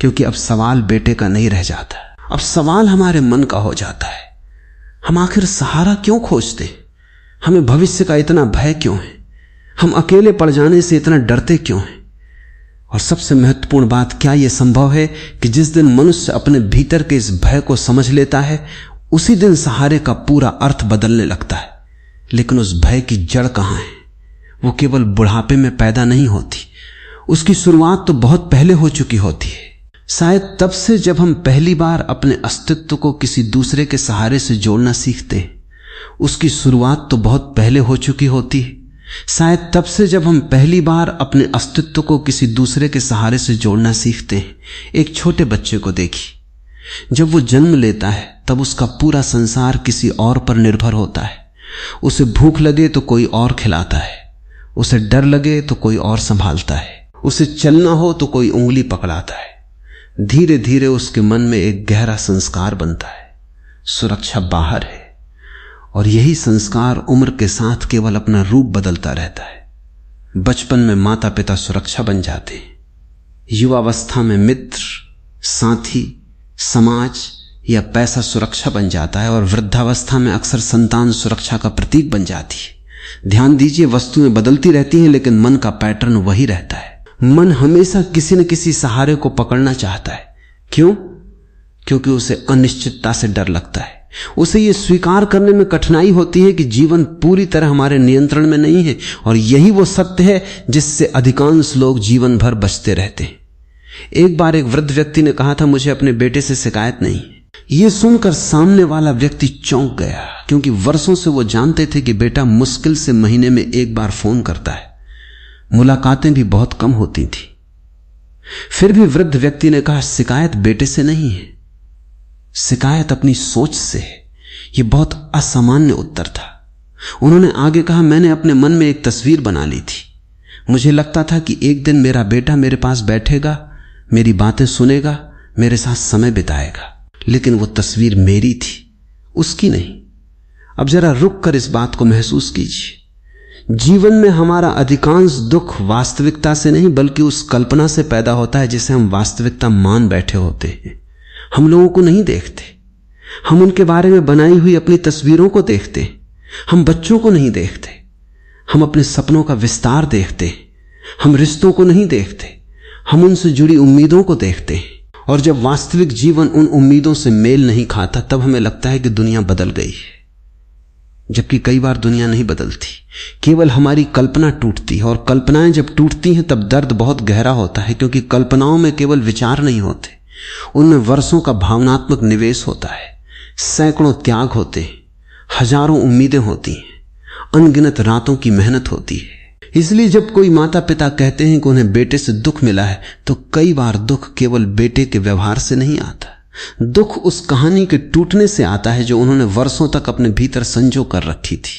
क्योंकि अब सवाल बेटे का नहीं रह जाता, अब सवाल हमारे मन का हो जाता है। हम आखिर सहारा क्यों खोजते? हमें भविष्य का इतना भय क्यों है? हम अकेले पड़ जाने से इतना डरते क्यों हैं? और सबसे महत्वपूर्ण बात, क्या यह संभव है कि जिस दिन मनुष्य अपने भीतर के इस भय को समझ लेता है उसी दिन सहारे का पूरा अर्थ बदलने लगता है? लेकिन उस भय की जड़ कहां है? वो केवल बुढ़ापे में पैदा नहीं होती, उसकी शुरुआत तो बहुत पहले हो चुकी होती है। शायद तब से जब हम पहली बार अपने अस्तित्व को किसी दूसरे के सहारे से जोड़ना सीखते हैं, उसकी शुरुआत तो बहुत पहले हो चुकी होती है। शायद तब से जब हम पहली बार अपने अस्तित्व को किसी दूसरे के सहारे से जोड़ना सीखते हैं। एक छोटे बच्चे को देखिए, जब वो जन्म लेता है तब उसका पूरा संसार किसी और पर निर्भर होता है। उसे भूख लगे तो कोई और खिलाता है, उसे डर लगे तो कोई और संभालता है, उसे चलना हो तो कोई उंगली पकड़ाता है। धीरे धीरे उसके मन में एक गहरा संस्कार बनता है, सुरक्षा बाहर है, और यही संस्कार उम्र के साथ केवल अपना रूप बदलता रहता है। बचपन में माता पिता सुरक्षा बन जाते हैं, युवावस्था में मित्र, साथी, समाज या पैसा सुरक्षा बन जाता है, और वृद्धावस्था में अक्सर संतान सुरक्षा का प्रतीक बन जाती है। ध्यान दीजिए, वस्तुएं बदलती रहती हैं लेकिन मन का पैटर्न वही रहता है। मन हमेशा किसी न किसी सहारे को पकड़ना चाहता है। क्यों? क्योंकि उसे अनिश्चितता से डर लगता है। उसे यह स्वीकार करने में कठिनाई होती है कि जीवन पूरी तरह हमारे नियंत्रण में नहीं है, और यही वो सत्य है जिससे अधिकांश लोग जीवन भर बचते रहते हैं। एक बार एक वृद्ध व्यक्ति ने कहा था, मुझे अपने बेटे से शिकायत नहीं। यह सुनकर सामने वाला व्यक्ति चौंक गया, क्योंकि वर्षों से वो जानते थे कि बेटा मुश्किल से महीने में एक बार फोन करता है, मुलाकातें भी बहुत कम होती थी। फिर भी वृद्ध व्यक्ति ने कहा, शिकायत बेटे से नहीं है, शिकायत अपनी सोच से है। यह बहुत असामान्य उत्तर था। उन्होंने आगे कहा, मैंने अपने मन में एक तस्वीर बना ली थी। मुझे लगता था कि एक दिन मेरा बेटा मेरे पास बैठेगा, मेरी बातें सुनेगा, मेरे साथ समय बिताएगा, लेकिन वो तस्वीर मेरी थी, उसकी नहीं। अब जरा रुक कर इस बात को महसूस कीजिए। जीवन में हमारा अधिकांश दुख वास्तविकता से नहीं बल्कि उस कल्पना से पैदा होता है जिसे हम वास्तविकता मान बैठे होते हैं। हम लोगों को नहीं देखते, हम उनके बारे में बनाई हुई अपनी तस्वीरों को देखते, हम बच्चों को नहीं देखते, हम अपने सपनों का विस्तार देखते, हम रिश्तों को नहीं देखते, हम उनसे जुड़ी उम्मीदों को देखते हैं। और जब वास्तविक जीवन उन उम्मीदों से मेल नहीं खाता तब हमें लगता है कि दुनिया बदल गई है, जबकि कई बार दुनिया नहीं बदलती, केवल हमारी कल्पना टूटती है। और कल्पनाएं जब टूटती हैं तब दर्द बहुत गहरा होता है, क्योंकि कल्पनाओं में केवल विचार नहीं होते, उनमें वर्षों का भावनात्मक निवेश होता है, सैकड़ों त्याग होते हैं, हजारों उम्मीदें होती हैं, अनगिनत रातों की मेहनत होती है। इसलिए जब कोई माता पिता कहते हैं कि उन्हें बेटे से दुख मिला है, तो कई बार दुख केवल बेटे के व्यवहार से नहीं आता, दुख उस कहानी के टूटने से आता है जो उन्होंने वर्षों तक अपने भीतर संजो कर रखी थी।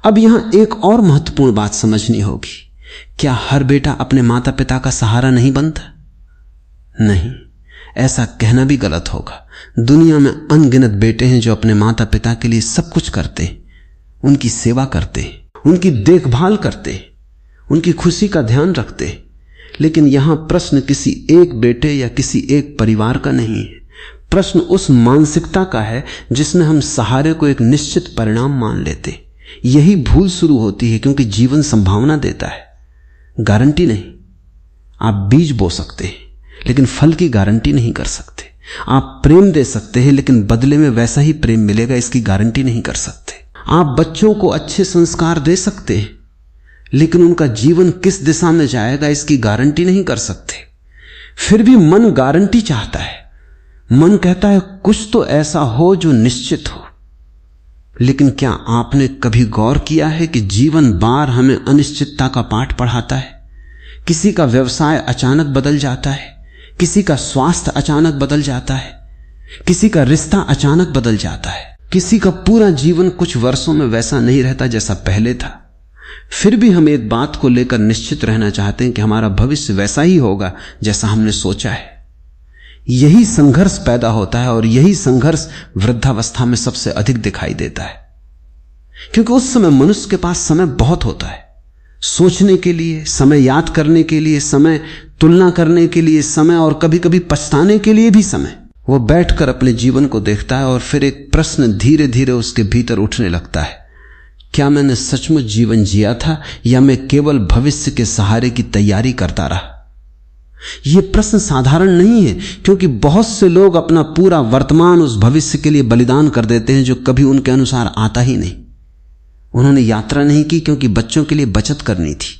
अब यहां एक और महत्वपूर्ण बात समझनी होगी, क्या हर बेटा अपने माता पिता का सहारा नहीं बनता? नहीं, ऐसा कहना भी गलत होगा। दुनिया में अनगिनत बेटे हैं जो अपने माता पिता के लिए सब कुछ करते हैं, उनकी सेवा करते हैं, उनकी देखभाल करते हैं, उनकी खुशी का ध्यान रखते हैं। लेकिन यहां प्रश्न किसी एक बेटे या किसी एक परिवार का नहीं है, प्रश्न उस मानसिकता का है जिसमें हम सहारे को एक निश्चित परिणाम मान लेते। यही भूल शुरू होती है, क्योंकि जीवन संभावना देता है, गारंटी नहीं। आप बीज बो सकते हैं लेकिन फल की गारंटी नहीं कर सकते। आप प्रेम दे सकते हैं लेकिन बदले में वैसा ही प्रेम मिलेगा, इसकी गारंटी नहीं कर सकते। आप बच्चों को अच्छे संस्कार दे सकते हैं लेकिन उनका जीवन किस दिशा में जाएगा इसकी गारंटी नहीं कर सकते। फिर भी मन गारंटी चाहता है, मन कहता है कुछ तो ऐसा हो जो निश्चित हो। लेकिन क्या आपने कभी गौर किया है कि जीवन बार हमें अनिश्चितता का पाठ पढ़ाता है? किसी का व्यवसाय अचानक बदल जाता है, किसी का स्वास्थ्य अचानक बदल जाता है, किसी का रिश्ता अचानक बदल जाता है, किसी का पूरा जीवन कुछ वर्षों में वैसा नहीं रहता जैसा पहले था। फिर भी हम एक बात को लेकर निश्चित रहना चाहते हैं कि हमारा भविष्य वैसा ही होगा जैसा हमने सोचा है। यही संघर्ष पैदा होता है और यही संघर्ष वृद्धावस्था में सबसे अधिक दिखाई देता है, क्योंकि उस समय मनुष्य के पास समय बहुत होता है, सोचने के लिए समय, याद करने के लिए समय, तुलना करने के लिए समय, और कभी कभी पछताने के लिए भी समय। वो बैठकर अपने जीवन को देखता है और फिर एक प्रश्न धीरे धीरे उसके भीतर उठने लगता है, क्या मैंने सचमुच जीवन जिया था या मैं केवल भविष्य के सहारे की तैयारी करता रहा? यह प्रश्न साधारण नहीं है, क्योंकि बहुत से लोग अपना पूरा वर्तमान उस भविष्य के लिए बलिदान कर देते हैं जो कभी उनके अनुसार आता ही नहीं। उन्होंने यात्रा नहीं की क्योंकि बच्चों के लिए बचत करनी थी,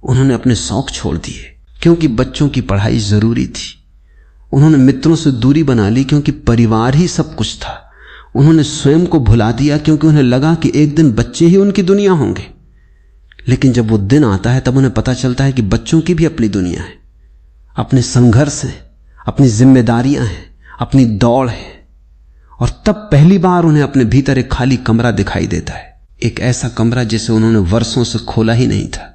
उन्होंने अपने शौक छोड़ दिए क्योंकि बच्चों की पढ़ाई जरूरी थी, उन्होंने मित्रों से दूरी बना ली क्योंकि परिवार ही सब कुछ था, उन्होंने स्वयं को भुला दिया क्योंकि उन्हें लगा कि एक दिन बच्चे ही उनकी दुनिया होंगे। लेकिन जब वो दिन आता है तब उन्हें पता चलता है कि बच्चों की भी अपनी दुनिया है, अपने संघर्ष है, अपनी जिम्मेदारियां हैं, अपनी दौड़ है, और तब पहली बार उन्हें अपने भीतर एक खाली कमरा दिखाई देता है, एक ऐसा कमरा जिसे उन्होंने वर्षों से खोला ही नहीं था।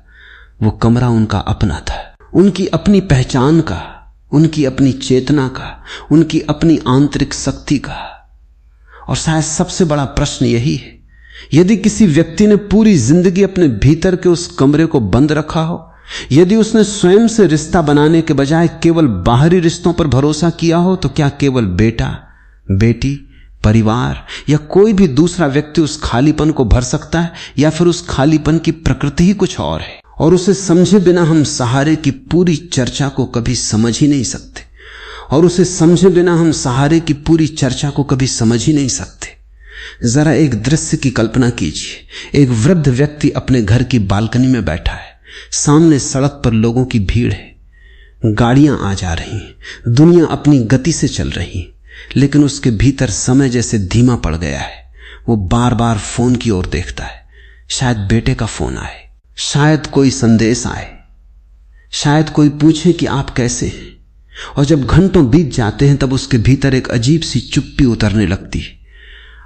वो कमरा उनका अपना था, उनकी अपनी पहचान का, उनकी अपनी चेतना का, उनकी अपनी आंतरिक शक्ति का। और शायद सबसे बड़ा प्रश्न यही है, यदि किसी व्यक्ति ने पूरी जिंदगी अपने भीतर के उस कमरे को बंद रखा हो, यदि उसने स्वयं से रिश्ता बनाने के बजाय केवल बाहरी रिश्तों पर भरोसा किया हो, तो क्या केवल बेटा, बेटी, परिवार या कोई भी दूसरा व्यक्ति उस खालीपन को भर सकता है, या फिर उस खालीपन की प्रकृति ही कुछ और है? और उसे समझे बिना हम सहारे की पूरी चर्चा को कभी समझ ही नहीं सकते, और उसे समझे बिना हम सहारे की पूरी चर्चा को कभी समझ ही नहीं सकते। जरा एक दृश्य की कल्पना कीजिए, एक वृद्ध व्यक्ति अपने घर की बालकनी में बैठा है, सामने सड़क पर लोगों की भीड़ है, गाड़ियां आ जा रही हैं, दुनिया अपनी गति से चल रही है, लेकिन उसके भीतर समय जैसे धीमा पड़ गया है। वो बार बार फोन की ओर देखता है, शायद बेटे का फोन आए, शायद कोई संदेश आए, शायद कोई पूछे कि आप कैसे हैं। और जब घंटों बीत जाते हैं तब उसके भीतर एक अजीब सी चुप्पी उतरने लगती है।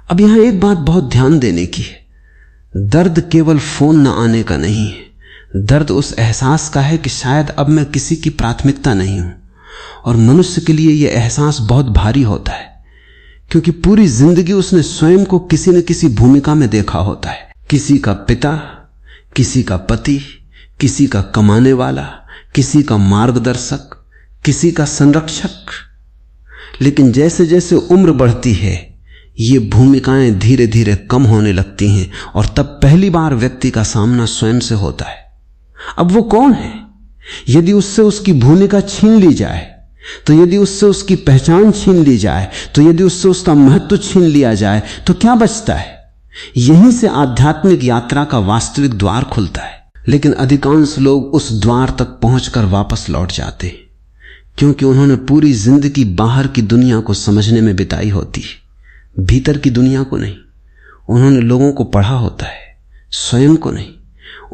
अब यहां एक बात बहुत ध्यान देने की है, दर्द केवल फोन न आने का नहीं है, दर्द उस एहसास का है कि शायद अब मैं किसी की प्राथमिकता नहीं हूं। और मनुष्य के लिए यह एहसास बहुत भारी होता है, क्योंकि पूरी जिंदगी उसने स्वयं को किसी न किसी भूमिका में देखा होता है, किसी का पिता, किसी का पति, किसी का कमाने वाला, किसी का मार्गदर्शक, किसी का संरक्षक। लेकिन जैसे जैसे उम्र बढ़ती है ये भूमिकाएं धीरे धीरे कम होने लगती हैं, और तब पहली बार व्यक्ति का सामना स्वयं से होता है। अब वो कौन है? यदि उससे उसकी भूमिका छीन ली जाए, तो यदि उससे उसकी पहचान छीन ली जाए, तो यदि उससे उसका महत्व छीन लिया जाए, तो क्या बचता है? यहीं से आध्यात्मिक यात्रा का वास्तविक द्वार खुलता है। लेकिन अधिकांश लोग उस द्वार तक पहुंचकर वापस लौट जाते हैं, क्योंकि उन्होंने पूरी जिंदगी बाहर की दुनिया को समझने में बिताई होती है, भीतर की दुनिया को नहीं। उन्होंने लोगों को पढ़ा होता है, स्वयं को नहीं।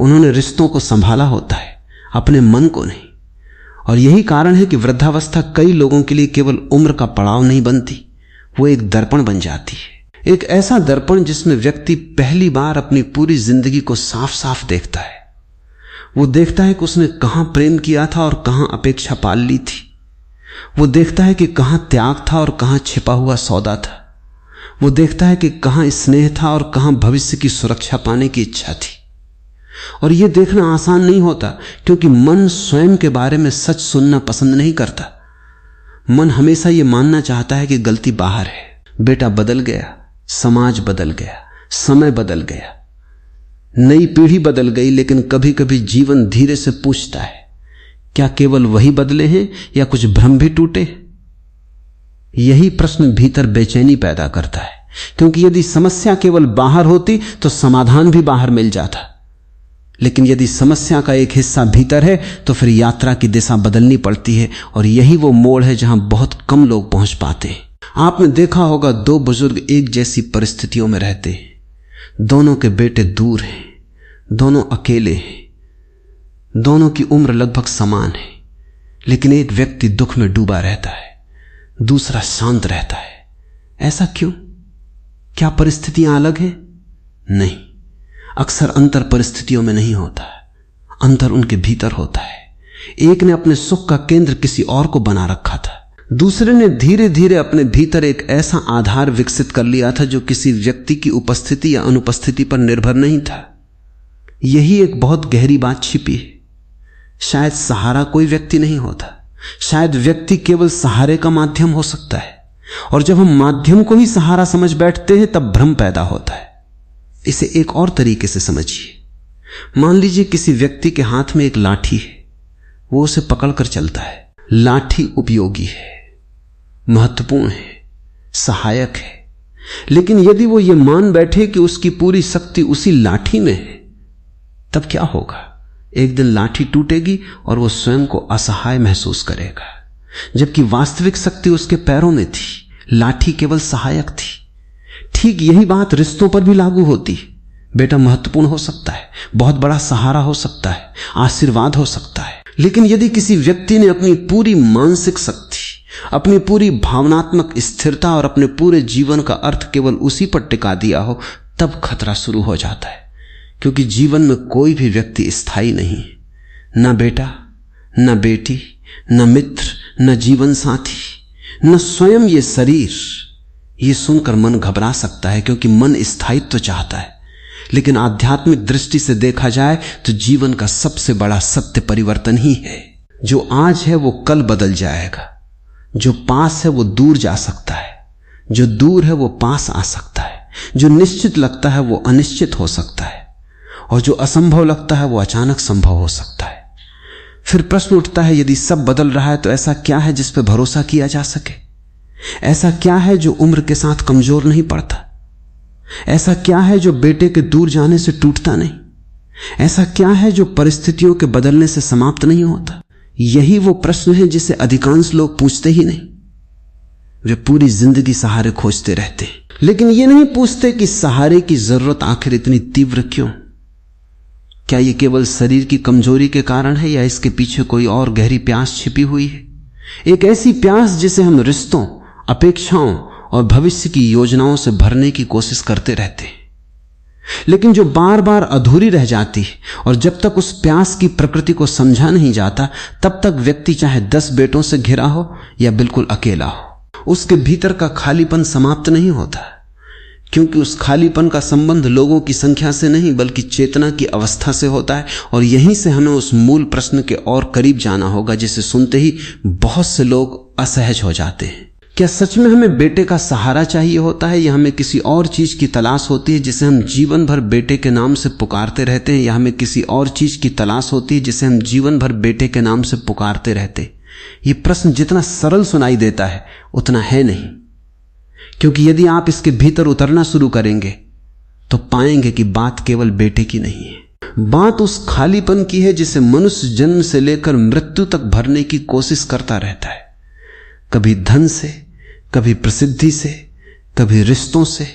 उन्होंने रिश्तों को संभाला होता है, अपने मन को नहीं। और यही कारण है कि वृद्धावस्था कई लोगों के लिए केवल उम्र का पड़ाव नहीं बनती, वो एक दर्पण बन जाती है, एक ऐसा दर्पण जिसमें व्यक्ति पहली बार अपनी पूरी जिंदगी को साफ साफ देखता है। वो देखता है कि उसने कहां प्रेम किया था और कहां अपेक्षा पाल ली थी। वो देखता है कि कहां त्याग था और कहां छिपा हुआ सौदा था। वो देखता है कि कहां स्नेह था और कहां भविष्य की सुरक्षा पाने की इच्छा थी। और यह देखना आसान नहीं होता, क्योंकि मन स्वयं के बारे में सच सुनना पसंद नहीं करता। मन हमेशा यह मानना चाहता है कि गलती बाहर है। बेटा बदल गया, समाज बदल गया, समय बदल गया, नई पीढ़ी बदल गई, लेकिन कभी कभी जीवन धीरे से पूछता है, क्या केवल वही बदले हैं या कुछ भ्रम भी टूटे? यही प्रश्न भीतर बेचैनी पैदा करता है, क्योंकि यदि समस्या केवल बाहर होती तो समाधान भी बाहर मिल जाता। लेकिन यदि समस्या का एक हिस्सा भीतर है तो फिर यात्रा की दिशा बदलनी पड़ती है, और यही वो मोड़ है जहां बहुत कम लोग पहुंच पाते हैं। आपने देखा होगा, दो बुजुर्ग एक जैसी परिस्थितियों में रहते हैं, दोनों के बेटे दूर हैं, दोनों अकेले हैं, दोनों की उम्र लगभग समान है, लेकिन एक व्यक्ति दुख में डूबा रहता है, दूसरा शांत रहता है। ऐसा क्यों? क्या परिस्थितियां अलग हैं? नहीं, अक्सर अंतर परिस्थितियों में नहीं होता, अंतर उनके भीतर होता है। एक ने अपने सुख का केंद्र किसी और को बना रखा था, दूसरे ने धीरे धीरे अपने भीतर एक ऐसा आधार विकसित कर लिया था जो किसी व्यक्ति की उपस्थिति या अनुपस्थिति पर निर्भर नहीं था। यही एक बहुत गहरी बात छिपी है। शायद सहारा कोई व्यक्ति नहीं होता, शायद व्यक्ति केवल सहारे का माध्यम हो सकता है, और जब हम माध्यम को ही सहारा समझ बैठते हैं तब भ्रम पैदा होता है। इसे एक और तरीके से समझिए। मान लीजिए किसी व्यक्ति के हाथ में एक लाठी है, वो उसे पकड़कर चलता है। लाठी उपयोगी है, महत्वपूर्ण है, सहायक है, लेकिन यदि वो ये मान बैठे कि उसकी पूरी शक्ति उसी लाठी में है, तब क्या होगा? एक दिन लाठी टूटेगी और वो स्वयं को असहाय महसूस करेगा, जबकि वास्तविक शक्ति उसके पैरों में थी, लाठी केवल सहायक थी। ठीक यही बात रिश्तों पर भी लागू होती है। बेटा महत्वपूर्ण हो सकता है, बहुत बड़ा सहारा हो सकता है, आशीर्वाद हो सकता है, लेकिन यदि किसी व्यक्ति ने अपनी पूरी मानसिक शक्ति, अपनी पूरी भावनात्मक स्थिरता और अपने पूरे जीवन का अर्थ केवल उसी पर टिका दिया हो, तब खतरा शुरू हो जाता है। क्योंकि जीवन में कोई भी व्यक्ति स्थायी नहीं है, न बेटा, न बेटी, न मित्र, न जीवन साथी, न स्वयं ये शरीर। ये सुनकर मन घबरा सकता है, क्योंकि मन स्थायित्व चाहता है, लेकिन आध्यात्मिक दृष्टि से देखा जाए तो जीवन का सबसे बड़ा सत्य परिवर्तन ही है। जो आज है वो कल बदल जाएगा, जो पास है वो दूर जा सकता है, जो दूर है वो पास आ सकता है, जो निश्चित लगता है वो अनिश्चित हो सकता है, और जो असंभव लगता है वो अचानक संभव हो सकता है। फिर प्रश्न उठता है, यदि सब बदल रहा है तो ऐसा क्या है जिस पर भरोसा किया जा सके? ऐसा क्या है जो उम्र के साथ कमजोर नहीं पड़ता? ऐसा क्या है जो बेटे के दूर जाने से टूटता नहीं? ऐसा क्या है जो परिस्थितियों के बदलने से समाप्त नहीं होता? यही वो प्रश्न है जिसे अधिकांश लोग पूछते ही नहीं। वे पूरी जिंदगी सहारे खोजते रहते हैं, लेकिन ये नहीं पूछते कि सहारे की जरूरत आखिर इतनी तीव्र क्यों? क्या ये केवल शरीर की कमजोरी के कारण है, या इसके पीछे कोई और गहरी प्यास छिपी हुई है? एक ऐसी प्यास जिसे हम रिश्तों, अपेक्षाओं और भविष्य की योजनाओं से भरने की कोशिश करते रहते हैं, लेकिन जो बार बार अधूरी रह जाती है। और जब तक उस प्यास की प्रकृति को समझा नहीं जाता, तब तक व्यक्ति चाहे 10 बेटों से घिरा हो या बिल्कुल अकेला हो, उसके भीतर का खालीपन समाप्त नहीं होता, क्योंकि उस खालीपन का संबंध लोगों की संख्या से नहीं बल्कि चेतना की अवस्था से होता है। और यहीं से हमें उस मूल प्रश्न के और करीब जाना होगा, जिसे सुनते ही बहुत से लोग असहज हो जाते हैं। क्या सच में हमें बेटे का सहारा चाहिए होता है, या हमें किसी और चीज की तलाश होती है जिसे हम जीवन भर बेटे के नाम से पुकारते रहते हैं, या हमें किसी और चीज की तलाश होती है जिसे हम जीवन भर बेटे के नाम से पुकारते रहते हैं? ये प्रश्न जितना सरल सुनाई देता है उतना है नहीं, क्योंकि यदि आप इसके भीतर उतरना शुरू करेंगे तो पाएंगे कि बात केवल बेटे की नहीं है। बात उस खालीपन की है जिसे मनुष्य जन्म से लेकर मृत्यु तक भरने की कोशिश करता रहता है, कभी धन से, कभी प्रसिद्धि से, कभी रिश्तों से,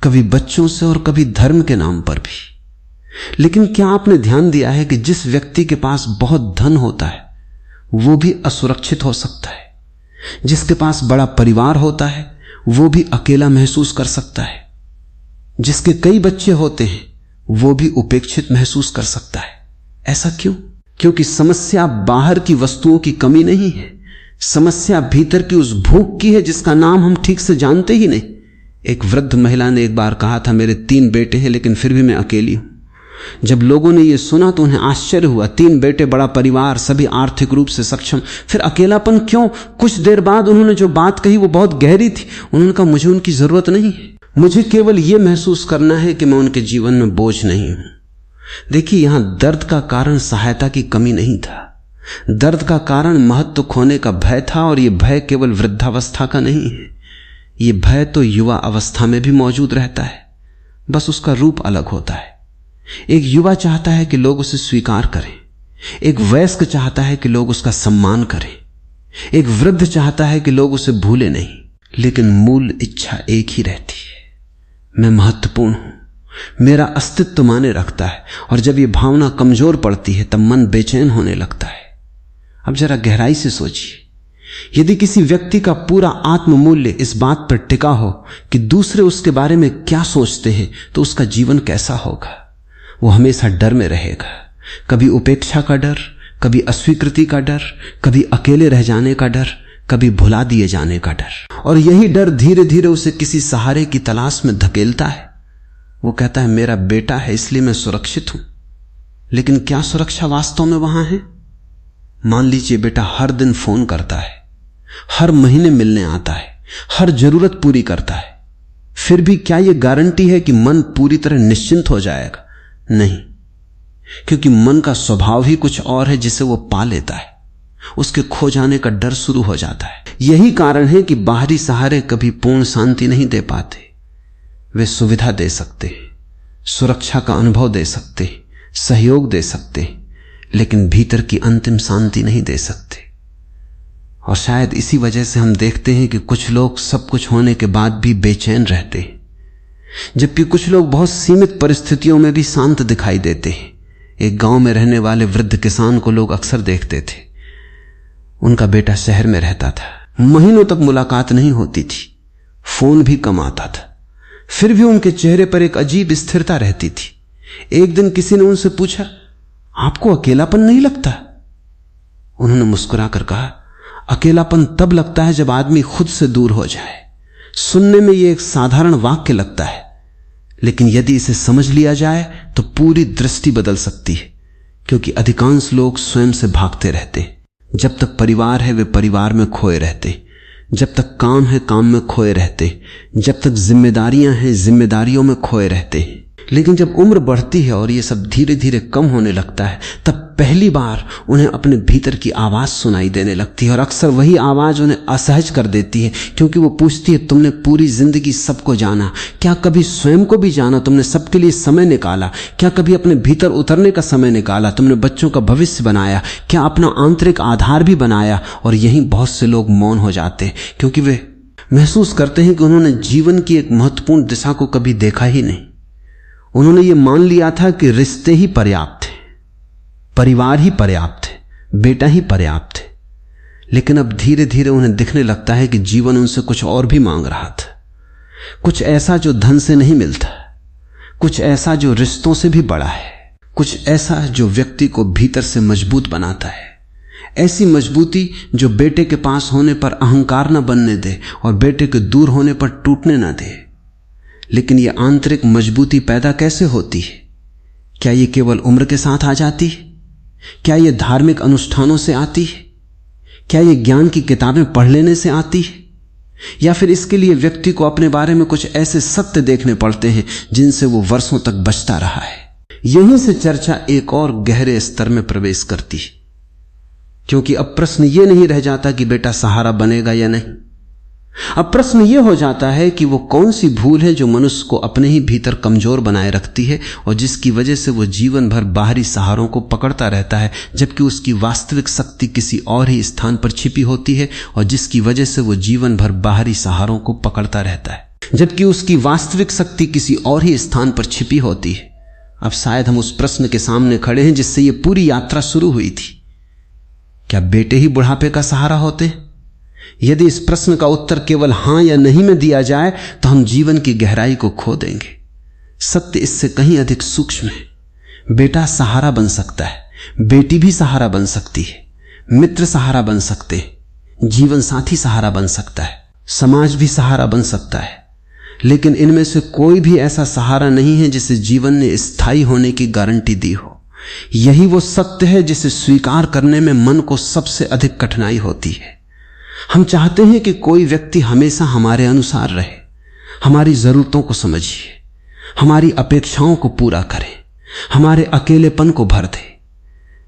कभी बच्चों से, और कभी धर्म के नाम पर भी। लेकिन क्या आपने ध्यान दिया है कि जिस व्यक्ति के पास बहुत धन होता है वो भी असुरक्षित हो सकता है, जिसके पास बड़ा परिवार होता है वो भी अकेला महसूस कर सकता है, जिसके कई बच्चे होते हैं वो भी उपेक्षित महसूस कर सकता है। ऐसा क्यों? क्योंकि समस्या बाहर की वस्तुओं की कमी नहीं है, समस्या भीतर की उस भूख की है जिसका नाम हम ठीक से जानते ही नहीं। एक वृद्ध महिला ने एक बार कहा था, मेरे 3 बेटे हैं लेकिन फिर भी मैं अकेली हूं। जब लोगों ने यह सुना तो उन्हें आश्चर्य हुआ, 3 बेटे, बड़ा परिवार, सभी आर्थिक रूप से सक्षम, फिर अकेलापन क्यों? कुछ देर बाद उन्होंने जो बात कही वो बहुत गहरी थी। उन्होंने कहा, मुझे उनकी जरूरत नहीं है, मुझे केवल यह महसूस करना है कि मैं उनके जीवन में बोझ नहीं हूं। देखिए, यहां दर्द का कारण सहायता की कमी नहीं था, दर्द का कारण महत्व खोने का भय था। और यह भय केवल वृद्धावस्था का नहीं है, यह भय तो युवा अवस्था में भी मौजूद रहता है, बस उसका रूप अलग होता है। एक युवा चाहता है कि लोग उसे स्वीकार करें, एक वयस्क चाहता है कि लोग उसका सम्मान करें, एक वृद्ध चाहता है कि लोग उसे भूले नहीं, लेकिन मूल इच्छा एक ही रहती है, मैं महत्वपूर्ण हूं, मेरा अस्तित्व माने रखता है। और जब यह भावना कमजोर पड़ती है तब मन बेचैन होने लगता है। अब जरा गहराई से सोचिए, यदि किसी व्यक्ति का पूरा आत्ममूल्य इस बात पर टिका हो कि दूसरे उसके बारे में क्या सोचते हैं, तो उसका जीवन कैसा होगा? वो हमेशा डर में रहेगा, कभी उपेक्षा का डर, कभी अस्वीकृति का डर, कभी अकेले रह जाने का डर, कभी भुला दिए जाने का डर। और यही डर धीरे धीरे उसे किसी सहारे की तलाश में धकेलता है। वो कहता है मेरा बेटा है इसलिए मैं सुरक्षित हूं। लेकिन क्या सुरक्षा वास्तव में वहां है? मान लीजिए बेटा हर दिन फोन करता है, हर महीने मिलने आता है, हर जरूरत पूरी करता है, फिर भी क्या यह गारंटी है कि मन पूरी तरह निश्चिंत हो जाएगा? नहीं, क्योंकि मन का स्वभाव ही कुछ और है जिसे वो पा लेता है। उसके खो जाने का डर शुरू हो जाता है। यही कारण है कि बाहरी सहारे कभी पूर्ण शांति नहीं दे पाते। वे सुविधा दे सकते हैं, सुरक्षा का अनुभव दे सकते हैं, सहयोग दे सकते हैं, लेकिन भीतर की अंतिम शांति नहीं दे सकते। और शायद इसी वजह से हम देखते हैं कि कुछ लोग सब कुछ होने के बाद भी बेचैन रहते हैं, जबकि कुछ लोग बहुत सीमित परिस्थितियों में भी शांत दिखाई देते हैं। एक गांव में रहने वाले वृद्ध किसान को लोग अक्सर देखते थे। उनका बेटा शहर में रहता था, महीनों तक मुलाकात नहीं होती थी, फोन भी कम आता था, फिर भी उनके चेहरे पर एक अजीब स्थिरता रहती थी। एक दिन किसी ने उनसे पूछा, आपको अकेलापन नहीं लगता? उन्होंने मुस्कुराकर कहा, अकेलापन तब लगता है जब आदमी खुद से दूर हो जाए। सुनने में यह एक साधारण वाक्य लगता है, लेकिन यदि इसे समझ लिया जाए तो पूरी दृष्टि बदल सकती है। क्योंकि अधिकांश लोग स्वयं से भागते रहते। जब तक परिवार है वे परिवार में खोए रहते, जब तक काम है काम में खोए रहते, जब तक जिम्मेदारियां हैं जिम्मेदारियों में खोए रहते हैं। लेकिन जब उम्र बढ़ती है और ये सब धीरे धीरे कम होने लगता है, तब पहली बार उन्हें अपने भीतर की आवाज सुनाई देने लगती है। और अक्सर वही आवाज उन्हें असहज कर देती है, क्योंकि वो पूछती है, तुमने पूरी जिंदगी सबको जाना, क्या कभी स्वयं को भी जाना? तुमने सबके लिए समय निकाला? क्या कभी अपने भीतर उतरने का समय निकाला? तुमने बच्चों का भविष्य बनाया? क्या अपना आंतरिक आधार भी बनाया? और यहीं बहुत से लोग मौन हो जाते हैं, क्योंकि वे महसूस करते हैं कि उन्होंने जीवन की एक महत्वपूर्ण दिशा को कभी देखा ही नहीं। उन्होंने ये मान लिया था कि रिश्ते ही पर्याप्त थे, परिवार ही पर्याप्त है, बेटा ही पर्याप्त है। लेकिन अब धीरे धीरे उन्हें दिखने लगता है कि जीवन उनसे कुछ और भी मांग रहा था, कुछ ऐसा जो धन से नहीं मिलता, कुछ ऐसा जो रिश्तों से भी बड़ा है, कुछ ऐसा जो व्यक्ति को भीतर से मजबूत बनाता है। ऐसी मजबूती जो बेटे के पास होने पर अहंकार न बनने दे और बेटे के दूर होने पर टूटने न दे। लेकिन यह आंतरिक मजबूती पैदा कैसे होती है? क्या यह केवल उम्र के साथ आ जाती है? क्या यह धार्मिक अनुष्ठानों से आती है? क्या यह ज्ञान की किताबें पढ़ लेने से आती है? या फिर इसके लिए व्यक्ति को अपने बारे में कुछ ऐसे सत्य देखने पड़ते हैं जिनसे वो वर्षों तक बचता रहा है? यहीं से चर्चा एक और गहरे स्तर में प्रवेश करती है, क्योंकि अब प्रश्न यह नहीं रह जाता कि बेटा सहारा बनेगा या नहीं। अब प्रश्न यह हो जाता है कि वो कौन सी भूल है जो मनुष्य को अपने ही भीतर कमजोर बनाए रखती है और जिसकी वजह से वो जीवन भर बाहरी सहारों को पकड़ता रहता है, जबकि उसकी वास्तविक शक्ति किसी और ही स्थान पर छिपी होती है, और जिसकी वजह से वो जीवन भर बाहरी सहारों को पकड़ता रहता है, जबकि उसकी वास्तविक शक्ति किसी और ही स्थान पर छिपी होती है। अब शायद हम उस प्रश्न के सामने खड़े हैं जिससे ये पूरी यात्रा शुरू हुई थी। क्या बेटे ही बुढ़ापे का सहारा होते? यदि इस प्रश्न का उत्तर केवल हां या नहीं में दिया जाए तो हम जीवन की गहराई को खो देंगे। सत्य इससे कहीं अधिक सूक्ष्म है। बेटा सहारा बन सकता है, बेटी भी सहारा बन सकती है, मित्र सहारा बन सकते हैं, जीवन साथी सहारा बन सकता है, समाज भी सहारा बन सकता है। लेकिन इनमें से कोई भी ऐसा सहारा नहीं है जिसे जीवन ने स्थायी होने की गारंटी दी हो। यही वो सत्य है जिसे स्वीकार करने में मन को सबसे अधिक कठिनाई होती है। हम चाहते हैं कि कोई व्यक्ति हमेशा हमारे अनुसार रहे, हमारी जरूरतों को समझिए, हमारी अपेक्षाओं को पूरा करे, हमारे अकेलेपन को भर दे।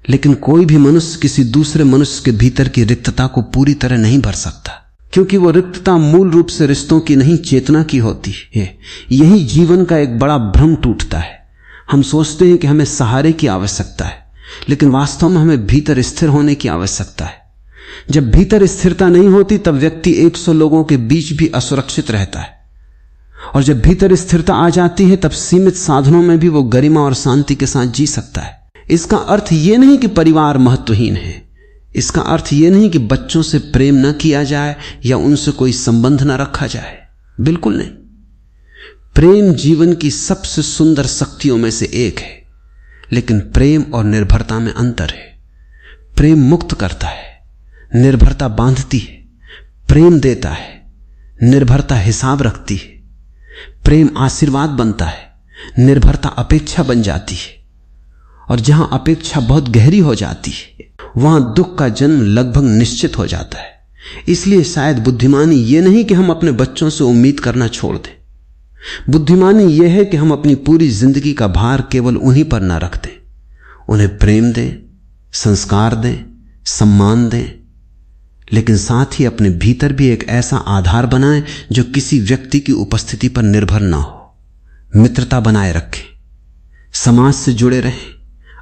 लेकिन कोई भी मनुष्य किसी दूसरे मनुष्य के भीतर की रिक्तता को पूरी तरह नहीं भर सकता, क्योंकि वो रिक्तता मूल रूप से रिश्तों की नहीं, चेतना की होती है। यही जीवन का एक बड़ा भ्रम टूटता है। हम सोचते हैं कि हमें सहारे की आवश्यकता है, लेकिन वास्तव में हमें भीतर स्थिर होने की आवश्यकता है। जब भीतर स्थिरता नहीं होती तब व्यक्ति 100 लोगों के बीच भी असुरक्षित रहता है, और जब भीतर स्थिरता आ जाती है तब सीमित साधनों में भी वो गरिमा और शांति के साथ जी सकता है। इसका अर्थ यह नहीं कि परिवार महत्वहीन है, इसका अर्थ यह नहीं कि बच्चों से प्रेम न किया जाए या उनसे कोई संबंध न रखा जाए, बिल्कुल नहीं। प्रेम जीवन की सबसे सुंदर शक्तियों में से एक है, लेकिन प्रेम और निर्भरता में अंतर है। प्रेम मुक्त करता है, निर्भरता बांधती है। प्रेम देता है, निर्भरता हिसाब रखती है। प्रेम आशीर्वाद बनता है, निर्भरता अपेक्षा बन जाती है। और जहां अपेक्षा बहुत गहरी हो जाती है वहां दुख का जन्म लगभग निश्चित हो जाता है। इसलिए शायद बुद्धिमानी यह नहीं कि हम अपने बच्चों से उम्मीद करना छोड़ दें। बुद्धिमानी यह है कि हम अपनी पूरी जिंदगी का भार केवल उन्हीं पर ना रख दें। उन्हें प्रेम दें, संस्कार दें, सम्मान दें, लेकिन साथ ही अपने भीतर भी एक ऐसा आधार बनाएं जो किसी व्यक्ति की उपस्थिति पर निर्भर ना हो। मित्रता बनाए रखें, समाज से जुड़े रहें,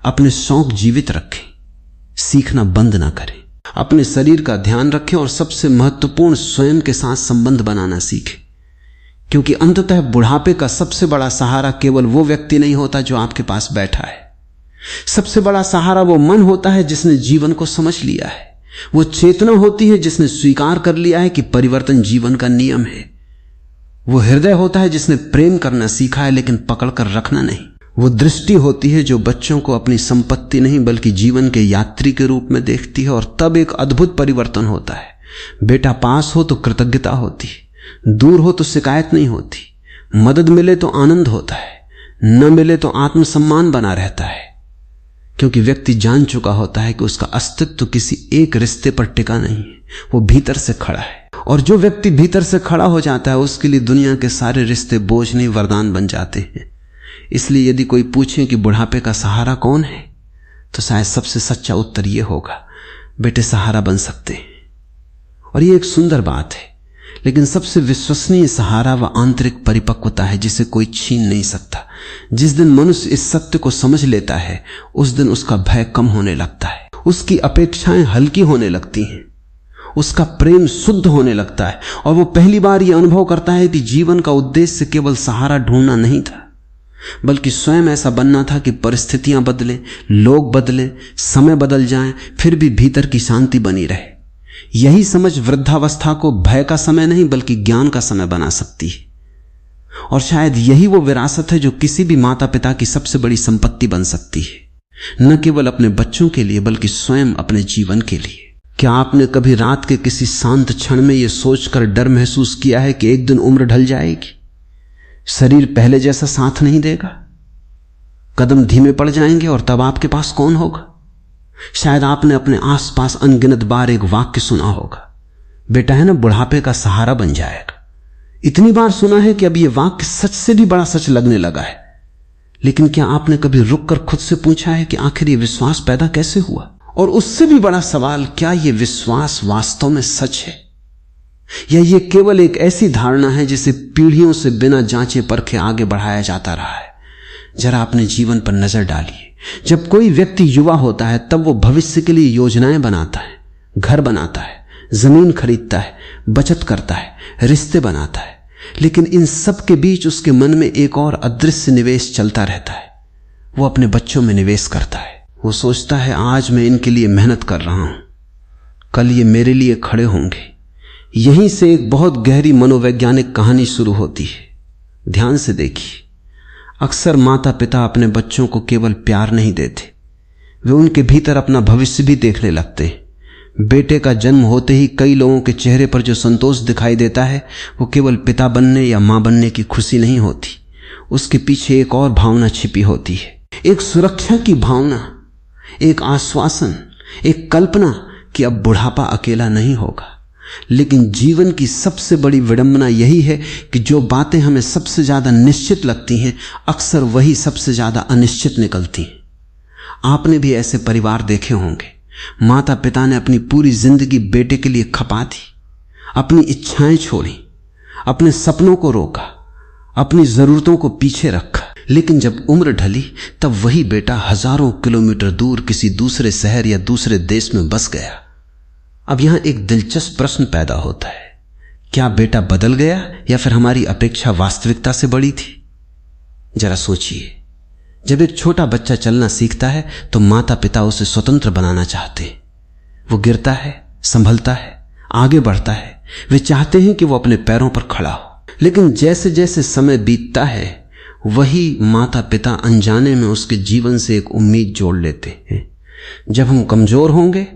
अपने शौक जीवित रखें, सीखना बंद ना करें, अपने शरीर का ध्यान रखें और सबसे महत्वपूर्ण स्वयं के साथ संबंध बनाना सीखें। क्योंकि अंततः बुढ़ापे का सबसे बड़ा सहारा केवल वो व्यक्ति नहीं होता जो आपके पास बैठा है। सबसे बड़ा सहारा वो मन होता है जिसने जीवन को समझ लिया है। वो चेतना होती है जिसने स्वीकार कर लिया है कि परिवर्तन जीवन का नियम है। वो हृदय होता है जिसने प्रेम करना सीखा है लेकिन पकड़कर रखना नहीं। वो दृष्टि होती है जो बच्चों को अपनी संपत्ति नहीं बल्कि जीवन के यात्री के रूप में देखती है। और तब एक अद्भुत परिवर्तन होता है। बेटा पास हो तो कृतज्ञता होती, दूर हो तो शिकायत नहीं होती, मदद मिले तो आनंद होता है, न मिले तो आत्मसम्मान बना रहता है। क्योंकि व्यक्ति जान चुका होता है कि उसका अस्तित्व किसी एक रिश्ते पर टिका नहीं है, वो भीतर से खड़ा है। और जो व्यक्ति भीतर से खड़ा हो जाता है उसके लिए दुनिया के सारे रिश्ते बोझ नहीं वरदान बन जाते हैं। इसलिए यदि कोई पूछे कि बुढ़ापे का सहारा कौन है, तो शायद सबसे सच्चा उत्तर यह होगा, बेटे सहारा बन सकते हैं। और यह एक सुंदर बात है। लेकिन सबसे विश्वसनीय सहारा व आंतरिक परिपक्वता है जिसे कोई छीन नहीं सकता। जिस दिन मनुष्य इस सत्य को समझ लेता है उस दिन उसका भय कम होने लगता है, उसकी अपेक्षाएं हल्की होने लगती हैं, उसका प्रेम शुद्ध होने लगता है। और वो पहली बार यह अनुभव करता है कि जीवन का उद्देश्य केवल सहारा ढूंढना नहीं था, बल्कि स्वयं ऐसा बनना था कि परिस्थितियां बदलें, लोग बदलें, समय बदल जाएं, फिर भी भीतर की शांति बनी रहे। यही समझ वृद्धावस्था को भय का समय नहीं बल्कि ज्ञान का समय बना सकती है। और शायद यही वो विरासत है जो किसी भी माता पिता की सबसे बड़ी संपत्ति बन सकती है, न केवल अपने बच्चों के लिए बल्कि स्वयं अपने जीवन के लिए। क्या आपने कभी रात के किसी शांत क्षण में यह सोचकर डर महसूस किया है कि एक दिन उम्र ढल जाएगी, शरीर पहले जैसा साथ नहीं देगा, कदम धीमे पड़ जाएंगे और तब आपके पास कौन होगा? शायद आपने अपने आसपास अनगिनत बार एक वाक्य सुना होगा, बेटा है ना बुढ़ापे का सहारा बन जाएगा। इतनी बार सुना है कि अब यह वाक्य सच से भी बड़ा सच लगने लगा है। लेकिन क्या आपने कभी रुककर खुद से पूछा है कि आखिर यह विश्वास पैदा कैसे हुआ? और उससे भी बड़ा सवाल, क्या यह विश्वास वास्तव में सच है या यह केवल एक ऐसी धारणा है जिसे पीढ़ियों से बिना जांचे परखे आगे बढ़ाया जाता रहा है? जरा अपने जीवन पर नजर डालिए। जब कोई व्यक्ति युवा होता है तब वो भविष्य के लिए योजनाएं बनाता है, घर बनाता है, जमीन खरीदता है, बचत करता है, रिश्ते बनाता है। लेकिन इन सब के बीच उसके मन में एक और अदृश्य निवेश चलता रहता है। वो अपने बच्चों में निवेश करता है। वो सोचता है आज मैं इनके लिए मेहनत कर रहा हूं, कल ये मेरे लिए खड़े होंगे। यहीं से एक बहुत गहरी मनोवैज्ञानिक कहानी शुरू होती है। ध्यान से देखिए। अक्सर माता पिता अपने बच्चों को केवल प्यार नहीं देते, वे उनके भीतर अपना भविष्य भी देखने लगते हैं। बेटे का जन्म होते ही कई लोगों के चेहरे पर जो संतोष दिखाई देता है वो केवल पिता बनने या मां बनने की खुशी नहीं होती, उसके पीछे एक और भावना छिपी होती है, एक सुरक्षा की भावना, एक आश्वासन, एक कल्पना कि अब बुढ़ापा अकेला नहीं होगा। लेकिन जीवन की सबसे बड़ी विडंबना यही है कि जो बातें हमें सबसे ज्यादा निश्चित लगती हैं अक्सर वही सबसे ज्यादा अनिश्चित निकलती हैं। आपने भी ऐसे परिवार देखे होंगे। माता पिता ने अपनी पूरी जिंदगी बेटे के लिए खपा दी, अपनी इच्छाएं छोड़ी, अपने सपनों को रोका, अपनी जरूरतों को पीछे रखा। लेकिन जब उम्र ढली तब वही बेटा हजारों किलोमीटर दूर किसी दूसरे शहर या दूसरे देश में बस गया। अब यहां एक दिलचस्प प्रश्न पैदा होता है, क्या बेटा बदल गया या फिर हमारी अपेक्षा वास्तविकता से बड़ी थी? जरा सोचिए। जब एक छोटा बच्चा चलना सीखता है तो माता पिता उसे स्वतंत्र बनाना चाहते हैं। वो गिरता है, संभलता है, आगे बढ़ता है। वे चाहते हैं कि वो अपने पैरों पर खड़ा हो। लेकिन जैसे जैसे समय बीतता है वही माता पिता अनजाने में उसके जीवन से एक उम्मीद जोड़ लेते हैं, जब हम कमजोर होंगे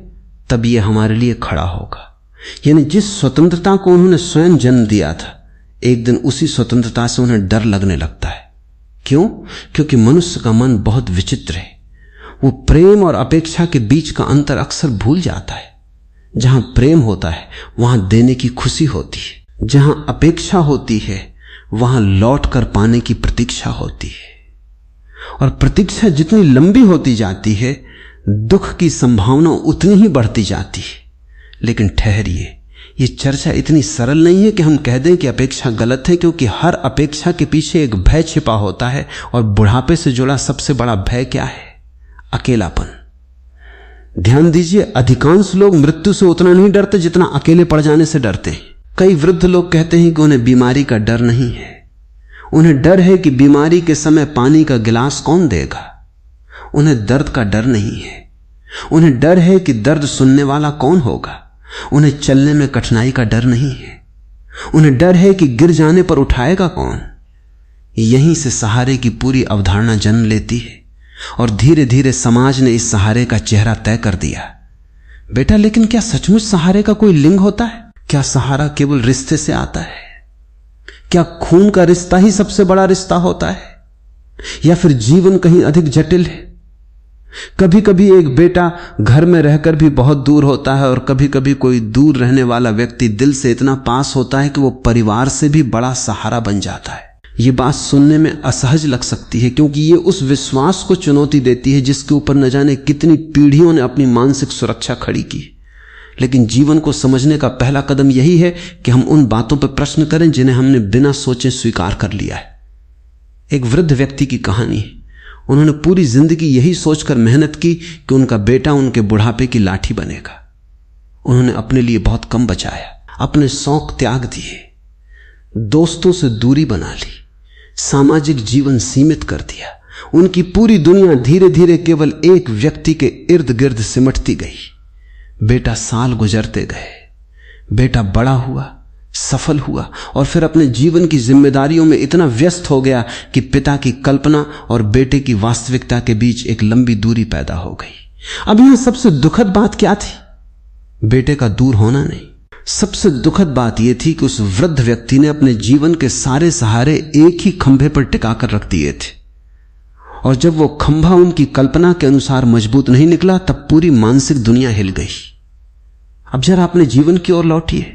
तब ये हमारे लिए खड़ा होगा। यानी जिस स्वतंत्रता को उन्होंने स्वयं जन्म दिया था, एक दिन उसी स्वतंत्रता से उन्हें डर लगने लगता है। क्यों? क्योंकि मनुष्य का मन बहुत विचित्र है। वो प्रेम और अपेक्षा के बीच का अंतर अक्सर भूल जाता है। जहां प्रेम होता है वहां देने की खुशी होती है, जहां अपेक्षा होती है वहां लौट कर पाने की प्रतीक्षा होती है। और प्रतीक्षा जितनी लंबी होती जाती है, दुख की संभावना उतनी ही बढ़ती जाती है। लेकिन ठहरिए, ये चर्चा इतनी सरल नहीं है कि हम कह दें कि अपेक्षा गलत है, क्योंकि हर अपेक्षा के पीछे एक भय छिपा होता है। और बुढ़ापे से जुड़ा सबसे बड़ा भय क्या है? अकेलापन। ध्यान दीजिए, अधिकांश लोग मृत्यु से उतना नहीं डरते जितना अकेले पड़ जाने से डरते हैं। कई वृद्ध लोग कहते हैं कि उन्हें बीमारी का डर नहीं है। उन्हें डर है कि बीमारी के समय पानी का गिलास कौन देगा। उन्हें दर्द का डर नहीं है। उन्हें डर है कि दर्द सुनने वाला कौन होगा। उन्हें चलने में कठिनाई का डर नहीं है। उन्हें डर है कि गिर जाने पर उठाएगा कौन। यहीं से सहारे की पूरी अवधारणा जन्म लेती है और धीरे धीरे समाज ने इस सहारे का चेहरा तय कर दिया। बेटा, लेकिन क्या सचमुच सहारे का कोई लिंग होता है? क्या सहारा केवल रिश्ते से आता है? क्या खून का रिश्ता ही सबसे बड़ा रिश्ता होता है, या फिर जीवन कहीं अधिक जटिल है? कभी कभी एक बेटा घर में रहकर भी बहुत दूर होता है और कभी कभी कोई दूर रहने वाला व्यक्ति दिल से इतना पास होता है कि वो परिवार से भी बड़ा सहारा बन जाता है। ये बात सुनने में असहज लग सकती है, क्योंकि ये उस विश्वास को चुनौती देती है जिसके ऊपर न जाने कितनी पीढ़ियों ने अपनी मानसिक सुरक्षा खड़ी की। लेकिन जीवन को समझने का पहला कदम यही है कि हम उन बातों पर प्रश्न करें जिन्हें हमने बिना सोचे स्वीकार कर लिया है। एक वृद्ध व्यक्ति की कहानी है। उन्होंने पूरी जिंदगी यही सोचकर मेहनत की कि उनका बेटा उनके बुढ़ापे की लाठी बनेगा। उन्होंने अपने लिए बहुत कम बचाया, अपने शौक त्याग दिए, दोस्तों से दूरी बना ली, सामाजिक जीवन सीमित कर दिया। उनकी पूरी दुनिया धीरे धीरे केवल एक व्यक्ति के इर्द गिर्द सिमटती गई। बेटा साल गुजरते गए, बेटा बड़ा हुआ, सफल हुआ और फिर अपने जीवन की जिम्मेदारियों में इतना व्यस्त हो गया कि पिता की कल्पना और बेटे की वास्तविकता के बीच एक लंबी दूरी पैदा हो गई। अब यहां सबसे दुखद बात क्या थी? बेटे का दूर होना नहीं। सबसे दुखद बात यह थी कि उस वृद्ध व्यक्ति ने अपने जीवन के सारे सहारे एक ही खंभे पर टिकाकर रख दिए थे, और जब वो खंभा उनकी कल्पना के अनुसार मजबूत नहीं निकला, तब पूरी मानसिक दुनिया हिल गई। अब जरा अपने जीवन की ओर लौटिए।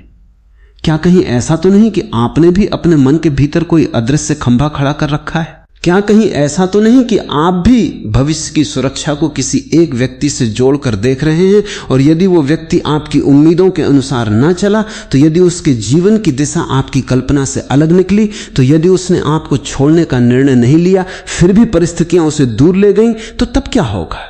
क्या कहीं ऐसा तो नहीं कि आपने भी अपने मन के भीतर कोई अदृश्य खंभा खड़ा कर रखा है? क्या कहीं ऐसा तो नहीं कि आप भी भविष्य की सुरक्षा को किसी एक व्यक्ति से जोड़कर देख रहे हैं, और यदि वो व्यक्ति आपकी उम्मीदों के अनुसार ना चला, तो यदि उसके जीवन की दिशा आपकी कल्पना से अलग निकली, तो यदि उसने आपको छोड़ने का निर्णय नहीं लिया, फिर भी परिस्थितियां उसे दूर ले गईं, तो तब क्या होगा?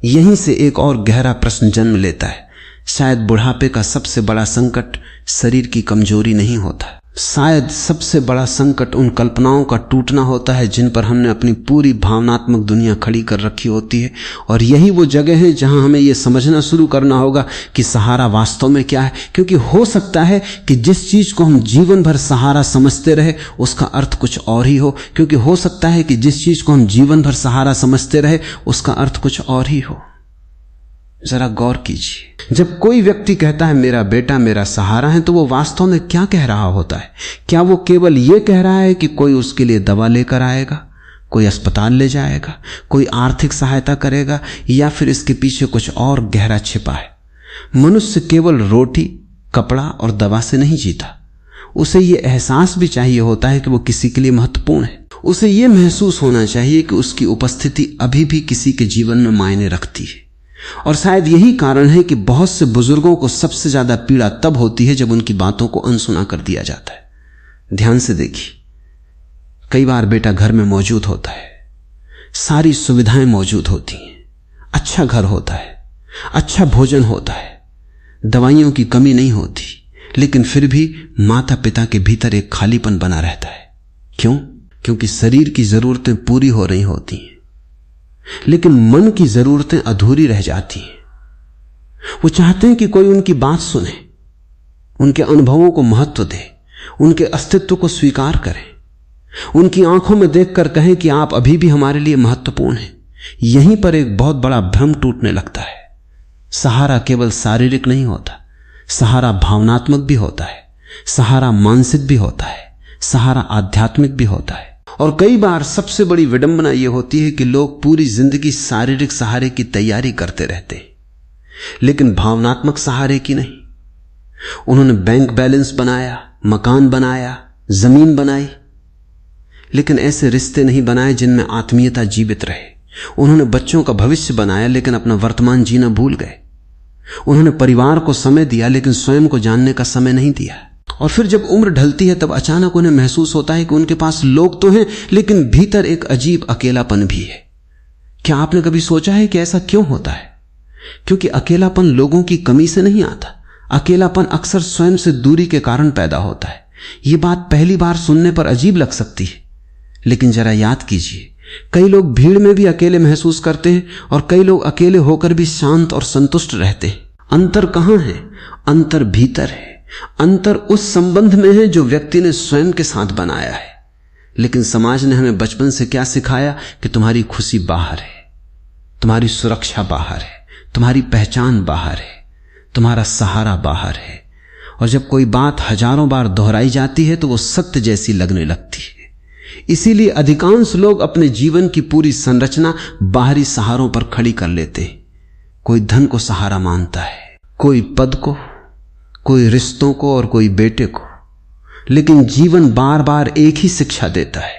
यहीं से एक और गहरा प्रश्न जन्म लेता है। शायद बुढ़ापे का सबसे बड़ा संकट शरीर की कमजोरी नहीं होता। शायद सबसे बड़ा संकट उन कल्पनाओं का टूटना होता है जिन पर हमने अपनी पूरी भावनात्मक दुनिया खड़ी कर रखी होती है। और यही वो जगह है जहां हमें यह समझना शुरू करना होगा कि सहारा वास्तव में क्या है। क्योंकि हो सकता है कि जिस चीज को हम जीवन भर सहारा समझते रहे उसका अर्थ कुछ और ही हो। क्योंकि हो सकता है कि जिस चीज को हम जीवन भर सहारा समझते रहे उसका अर्थ कुछ और ही हो। जरा गौर कीजिए, जब कोई व्यक्ति कहता है मेरा बेटा मेरा सहारा है, तो वो वास्तव में क्या कह रहा होता है? क्या वो केवल ये कह रहा है कि कोई उसके लिए दवा लेकर आएगा, कोई अस्पताल ले जाएगा, कोई आर्थिक सहायता करेगा, या फिर इसके पीछे कुछ और गहरा छिपा है? मनुष्य केवल रोटी, कपड़ा और दवा से नहीं जीता। उसे ये एहसास भी चाहिए होता है कि वो किसी के लिए महत्वपूर्ण है। उसे ये महसूस होना चाहिए कि उसकी उपस्थिति अभी भी किसी के जीवन में मायने रखती है। और शायद यही कारण है कि बहुत से बुजुर्गों को सबसे ज्यादा पीड़ा तब होती है जब उनकी बातों को अनसुना कर दिया जाता है। ध्यान से देखिए, कई बार बेटा घर में मौजूद होता है, सारी सुविधाएं मौजूद होती हैं, अच्छा घर होता है, अच्छा भोजन होता है, दवाइयों की कमी नहीं होती, लेकिन फिर भी माता पिता के भीतर एक खालीपन बना रहता है। क्यों? क्योंकि शरीर की जरूरतें पूरी हो रही होती हैं, लेकिन मन की जरूरतें अधूरी रह जाती हैं। वो चाहते हैं कि कोई उनकी बात सुने, उनके अनुभवों को महत्व दे, उनके अस्तित्व को स्वीकार करें, उनकी आंखों में देखकर कहें कि आप अभी भी हमारे लिए महत्वपूर्ण हैं। यहीं पर एक बहुत बड़ा भ्रम टूटने लगता है। सहारा केवल शारीरिक नहीं होता, सहारा भावनात्मक भी होता है, सहारा मानसिक भी होता है, सहारा आध्यात्मिक भी होता है। और कई बार सबसे बड़ी विडंबना यह होती है कि लोग पूरी जिंदगी शारीरिक सहारे की तैयारी करते रहते हैं, लेकिन भावनात्मक सहारे की नहीं। उन्होंने बैंक बैलेंस बनाया, मकान बनाया, जमीन बनाई, लेकिन ऐसे रिश्ते नहीं बनाए जिनमें आत्मीयता जीवित रहे। उन्होंने बच्चों का भविष्य बनाया, लेकिन अपना वर्तमान जीना भूल गए। उन्होंने परिवार को समय दिया, लेकिन स्वयं को जानने का समय नहीं दिया। और फिर जब उम्र ढलती है तब अचानक उन्हें महसूस होता है कि उनके पास लोग तो हैं, लेकिन भीतर एक अजीब अकेलापन भी है। क्या आपने कभी सोचा है कि ऐसा क्यों होता है? क्योंकि अकेलापन लोगों की कमी से नहीं आता। अकेलापन अक्सर स्वयं से दूरी के कारण पैदा होता है। यह बात पहली बार सुनने पर अजीब लग सकती है, लेकिन जरा याद कीजिए, कई लोग भीड़ में भी अकेले महसूस करते हैं और कई लोग अकेले होकर भी शांत और संतुष्ट रहते हैं। अंतर कहां है? अंतर भीतर है। अंतर उस संबंध में है जो व्यक्ति ने स्वयं के साथ बनाया है। लेकिन समाज ने हमें बचपन से क्या सिखाया कि तुम्हारी खुशी बाहर है, तुम्हारी सुरक्षा बाहर है, तुम्हारी पहचान बाहर है, तुम्हारा सहारा बाहर है। और जब कोई बात हजारों बार दोहराई जाती है तो वो सत्य जैसी लगने लगती है। इसीलिए अधिकांश लोग अपने जीवन की पूरी संरचना बाहरी सहारों पर खड़ी कर लेते हैं। कोई धन को सहारा मानता है, कोई पद को, कोई रिश्तों को और कोई बेटे को। लेकिन जीवन बार बार एक ही शिक्षा देता है,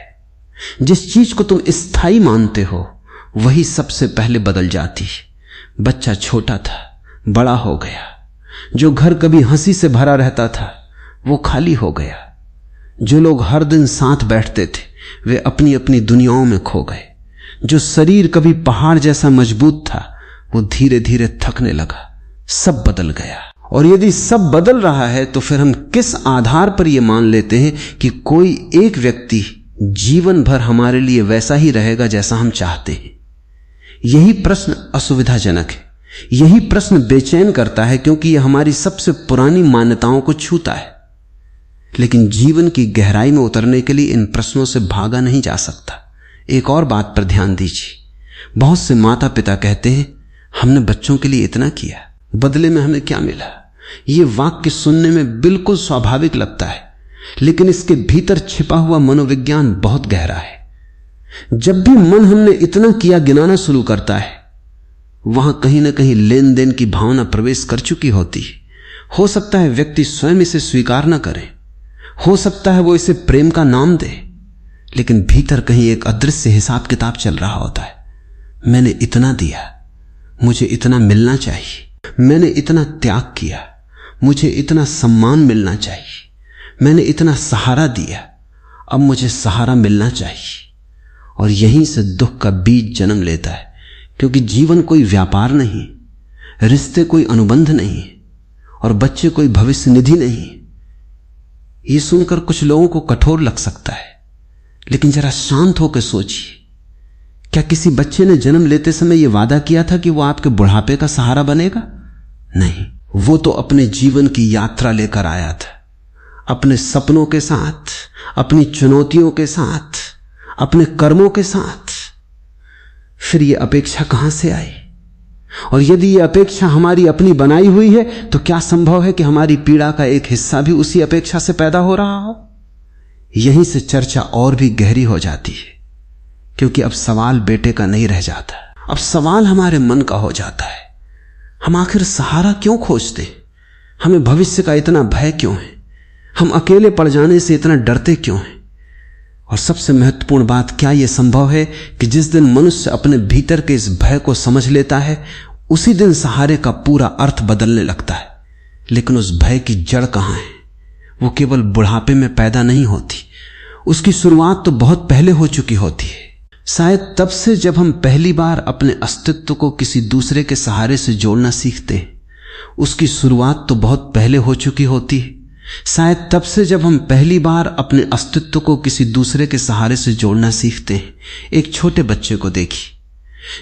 जिस चीज को तुम स्थायी मानते हो वही सबसे पहले बदल जाती है। बच्चा छोटा था, बड़ा हो गया। जो घर कभी हंसी से भरा रहता था वो खाली हो गया। जो लोग हर दिन साथ बैठते थे वे अपनी अपनी दुनियाओं में खो गए। जो शरीर कभी पहाड़ जैसा मजबूत था वो धीरे धीरे थकने लगा। सब बदल गया। और यदि सब बदल रहा है तो फिर हम किस आधार पर यह मान लेते हैं कि कोई एक व्यक्ति जीवन भर हमारे लिए वैसा ही रहेगा जैसा हम चाहते हैं? यही प्रश्न असुविधाजनक है। यही प्रश्न बेचैन करता है, क्योंकि यह हमारी सबसे पुरानी मान्यताओं को छूता है। लेकिन जीवन की गहराई में उतरने के लिए इन प्रश्नों से भागा नहीं जा सकता। एक और बात पर ध्यान दीजिए। बहुत से माता पिता कहते हैं हमने बच्चों के लिए इतना किया, बदले में हमें क्या मिला? यह वाक्य सुनने में बिल्कुल स्वाभाविक लगता है, लेकिन इसके भीतर छिपा हुआ मनोविज्ञान बहुत गहरा है। जब भी मन हमने इतना किया गिनाना शुरू करता है, वहां कहीं ना कहीं लेन देन की भावना प्रवेश कर चुकी होती है। हो सकता है व्यक्ति स्वयं इसे स्वीकार न करे, हो सकता है वो इसे प्रेम का नाम दे, लेकिन भीतर कहीं एक अदृश्य हिसाब किताब चल रहा होता है। मैंने इतना दिया, मुझे इतना मिलना चाहिए। मैंने इतना त्याग किया, मुझे इतना सम्मान मिलना चाहिए। मैंने इतना सहारा दिया, अब मुझे सहारा मिलना चाहिए। और यहीं से दुख का बीज जन्म लेता है, क्योंकि जीवन कोई व्यापार नहीं, रिश्ते कोई अनुबंध नहीं, और बच्चे कोई भविष्य निधि नहीं। ये सुनकर कुछ लोगों को कठोर लग सकता है, लेकिन जरा शांत होकर सोचिए, क्या किसी बच्चे ने जन्म लेते समय यह वादा किया था कि वो आपके बुढ़ापे का सहारा बनेगा? नहीं, वो तो अपने जीवन की यात्रा लेकर आया था, अपने सपनों के साथ, अपनी चुनौतियों के साथ, अपने कर्मों के साथ। फिर ये अपेक्षा कहां से आई? और यदि ये अपेक्षा हमारी अपनी बनाई हुई है तो क्या संभव है कि हमारी पीड़ा का एक हिस्सा भी उसी अपेक्षा से पैदा हो रहा हो? यहीं से चर्चा और भी गहरी हो जाती है, क्योंकि अब सवाल बेटे का नहीं रह जाता, अब सवाल हमारे मन का हो जाता है। हम आखिर सहारा क्यों खोजते? हमें भविष्य का इतना भय क्यों है? हम अकेले पड़ जाने से इतना डरते क्यों हैं? और सबसे महत्वपूर्ण बात, क्या यह संभव है कि जिस दिन मनुष्य अपने भीतर के इस भय को समझ लेता है उसी दिन सहारे का पूरा अर्थ बदलने लगता है? लेकिन उस भय की जड़ कहां है? वो केवल बुढ़ापे में पैदा नहीं होती, उसकी शुरुआत तो बहुत पहले हो चुकी होती है। शायद तब से जब हम पहली बार अपने अस्तित्व को किसी दूसरे के सहारे से जोड़ना सीखते हैं, उसकी शुरुआत तो बहुत पहले हो चुकी होती है। शायद तब से जब हम पहली बार अपने अस्तित्व को किसी दूसरे के सहारे से जोड़ना सीखते हैं। एक छोटे बच्चे को देखिए,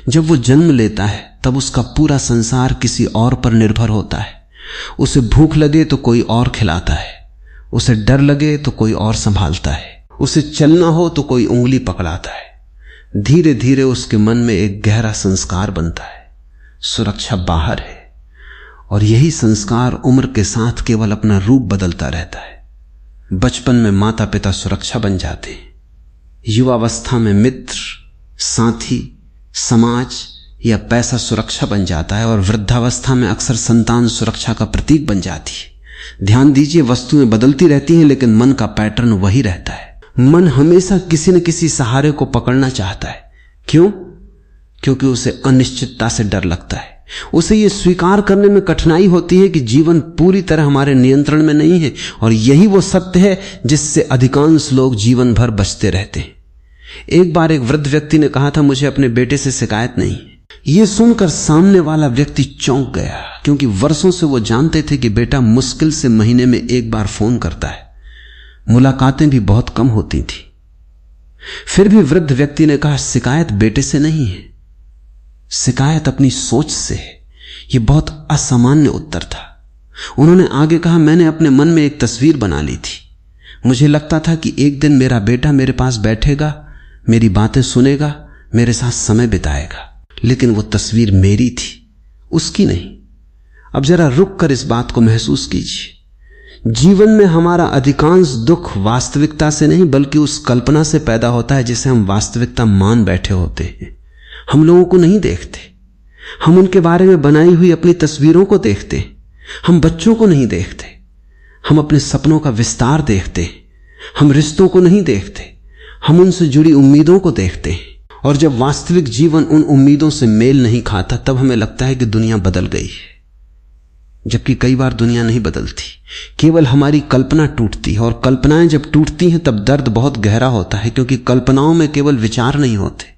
जब वो जन्म लेता है तब उसका पूरा संसार किसी और पर निर्भर होता है। उसे भूख लगे तो कोई और खिलाता है, उसे डर लगे तो कोई और संभालता है, उसे चलना हो तो कोई उंगली पकड़ाता है। धीरे धीरे उसके मन में एक गहरा संस्कार बनता है, सुरक्षा बाहर है। और यही संस्कार उम्र के साथ केवल अपना रूप बदलता रहता है। बचपन में माता पिता सुरक्षा बन जाते हैं, युवावस्था में मित्र, साथी, समाज या पैसा सुरक्षा बन जाता है, और वृद्धावस्था में अक्सर संतान सुरक्षा का प्रतीक बन जाती है। ध्यान दीजिए, वस्तुएं बदलती रहती हैं लेकिन मन का पैटर्न वही रहता है। मन हमेशा किसी न किसी सहारे को पकड़ना चाहता है। क्यों? क्योंकि उसे अनिश्चितता से डर लगता है। उसे यह स्वीकार करने में कठिनाई होती है कि जीवन पूरी तरह हमारे नियंत्रण में नहीं है, और यही वो सत्य है जिससे अधिकांश लोग जीवन भर बचते रहते हैं। एक बार एक वृद्ध व्यक्ति ने कहा था, मुझे अपने बेटे से शिकायत नहीं। यह सुनकर सामने वाला व्यक्ति चौंक गया, क्योंकि वर्षों से वो जानते थे कि बेटा मुश्किल से महीने में एक बार फोन करता है, मुलाकातें भी बहुत कम होती थी। फिर भी वृद्ध व्यक्ति ने कहा, शिकायत बेटे से नहीं है, शिकायत अपनी सोच से है। यह बहुत असामान्य उत्तर था। उन्होंने आगे कहा, मैंने अपने मन में एक तस्वीर बना ली थी। मुझे लगता था कि एक दिन मेरा बेटा मेरे पास बैठेगा, मेरी बातें सुनेगा, मेरे साथ समय बिताएगा, लेकिन वो तस्वीर मेरी थी, उसकी नहीं। अब जरा रुक कर इस बात को महसूस कीजिए। जीवन में हमारा अधिकांश दुख वास्तविकता से नहीं बल्कि उस कल्पना से पैदा होता है जिसे हम वास्तविकता मान बैठे होते हैं। हम लोगों को नहीं देखते, हम उनके बारे में बनाई हुई अपनी तस्वीरों को देखते। हम बच्चों को नहीं देखते, हम अपने सपनों का विस्तार देखते। हम रिश्तों को नहीं देखते, हम उनसे जुड़ी उम्मीदों को देखते हैं। और जब वास्तविक जीवन उन उम्मीदों से मेल नहीं खाता, तब हमें लगता है कि दुनिया बदल गई है, जबकि कई बार दुनिया नहीं बदलती, केवल हमारी कल्पना टूटती है। और कल्पनाएं जब टूटती हैं तब दर्द बहुत गहरा होता है, क्योंकि कल्पनाओं में केवल विचार नहीं होते,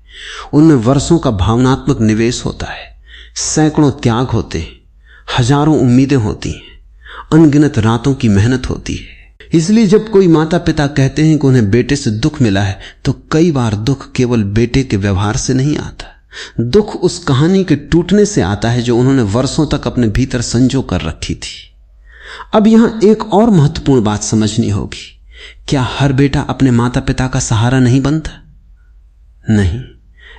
उनमें वर्षों का भावनात्मक निवेश होता है, सैकड़ों त्याग होते हैं, हजारों उम्मीदें होती हैं, अनगिनत रातों की मेहनत होती है। इसलिए जब कोई माता पिता कहते हैं कि उन्हें बेटे से दुख मिला है, तो कई बार दुख केवल बेटे के व्यवहार से नहीं आता, दुख उस कहानी के टूटने से आता है जो उन्होंने वर्षों तक अपने भीतर संजो कर रखी थी। अब यहां एक और महत्वपूर्ण बात समझनी होगी। क्या हर बेटा अपने माता पिता का सहारा नहीं बनता? नहीं,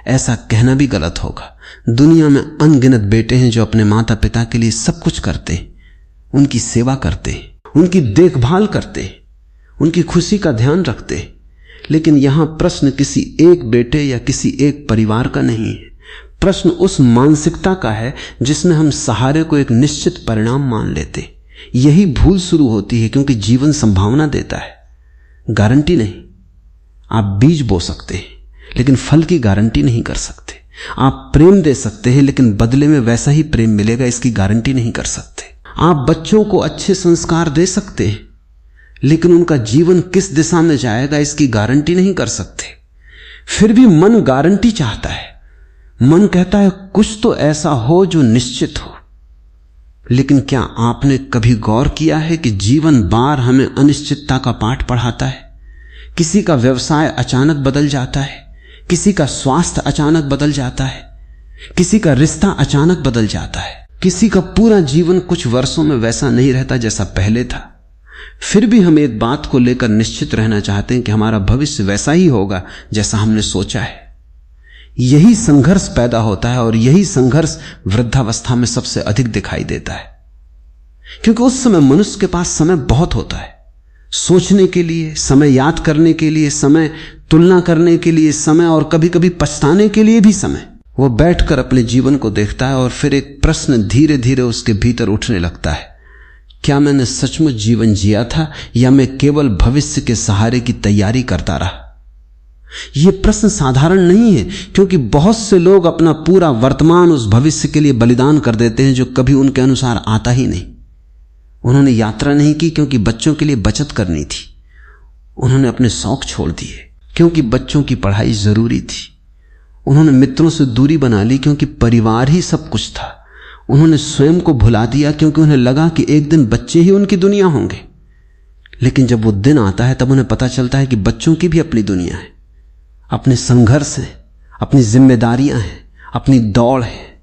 ऐसा कहना भी गलत होगा। दुनिया में अनगिनत बेटे हैं जो अपने माता पिता के लिए सब कुछ करते, उनकी सेवा करते, उनकी देखभाल करते, उनकी खुशी का ध्यान रखते। लेकिन यहां प्रश्न किसी एक बेटे या किसी एक परिवार का नहीं है। प्रश्न उस मानसिकता का है जिसमें हम सहारे को एक निश्चित परिणाम मान लेते। यही भूल शुरू होती है, क्योंकि जीवन संभावना देता है, गारंटी नहीं। आप बीज बो सकते हैं लेकिन फल की गारंटी नहीं कर सकते। आप प्रेम दे सकते हैं लेकिन बदले में वैसा ही प्रेम मिलेगा, इसकी गारंटी नहीं कर सकते। आप बच्चों को अच्छे संस्कार दे सकते हैं लेकिन उनका जीवन किस दिशा में जाएगा इसकी गारंटी नहीं कर सकते। फिर भी मन गारंटी चाहता है। मन कहता है कुछ तो ऐसा हो जो निश्चित हो। लेकिन क्या आपने कभी गौर किया है कि जीवन बार हमें अनिश्चितता का पाठ पढ़ाता है? किसी का व्यवसाय अचानक बदल जाता है, किसी का स्वास्थ्य अचानक बदल जाता है, किसी का रिश्ता अचानक बदल जाता है, किसी का पूरा जीवन कुछ वर्षों में वैसा नहीं रहता जैसा पहले था। फिर भी हम एक बात को लेकर निश्चित रहना चाहते हैं कि हमारा भविष्य वैसा ही होगा जैसा हमने सोचा है। यही संघर्ष पैदा होता है और यही संघर्ष वृद्धावस्था में सबसे अधिक दिखाई देता है, क्योंकि उस समय मनुष्य के पास समय बहुत होता है, सोचने के लिए समय, याद करने के लिए समय, तुलना करने के लिए समय, और कभी कभी पछताने के लिए भी समय। वो बैठकर अपने जीवन को देखता है और फिर एक प्रश्न धीरे धीरे उसके भीतर उठने लगता है, क्या मैंने सचमुच जीवन जिया था या मैं केवल भविष्य के सहारे की तैयारी करता रहा? यह प्रश्न साधारण नहीं है, क्योंकि बहुत से लोग अपना पूरा वर्तमान उस भविष्य के लिए बलिदान कर देते हैं जो कभी उनके अनुसार आता ही नहीं। उन्होंने यात्रा नहीं की क्योंकि बच्चों के लिए बचत करनी थी। उन्होंने अपने शौक छोड़ दिए क्योंकि बच्चों की पढ़ाई जरूरी थी। उन्होंने मित्रों से दूरी बना ली क्योंकि परिवार ही सब कुछ था। उन्होंने स्वयं को भुला दिया क्योंकि उन्हें लगा कि एक दिन बच्चे ही उनकी दुनिया होंगे। लेकिन जब वो दिन आता है तब उन्हें पता चलता है कि बच्चों की भी अपनी दुनिया है, अपने संघर्ष है, अपनी जिम्मेदारियां हैं, अपनी दौड़ है।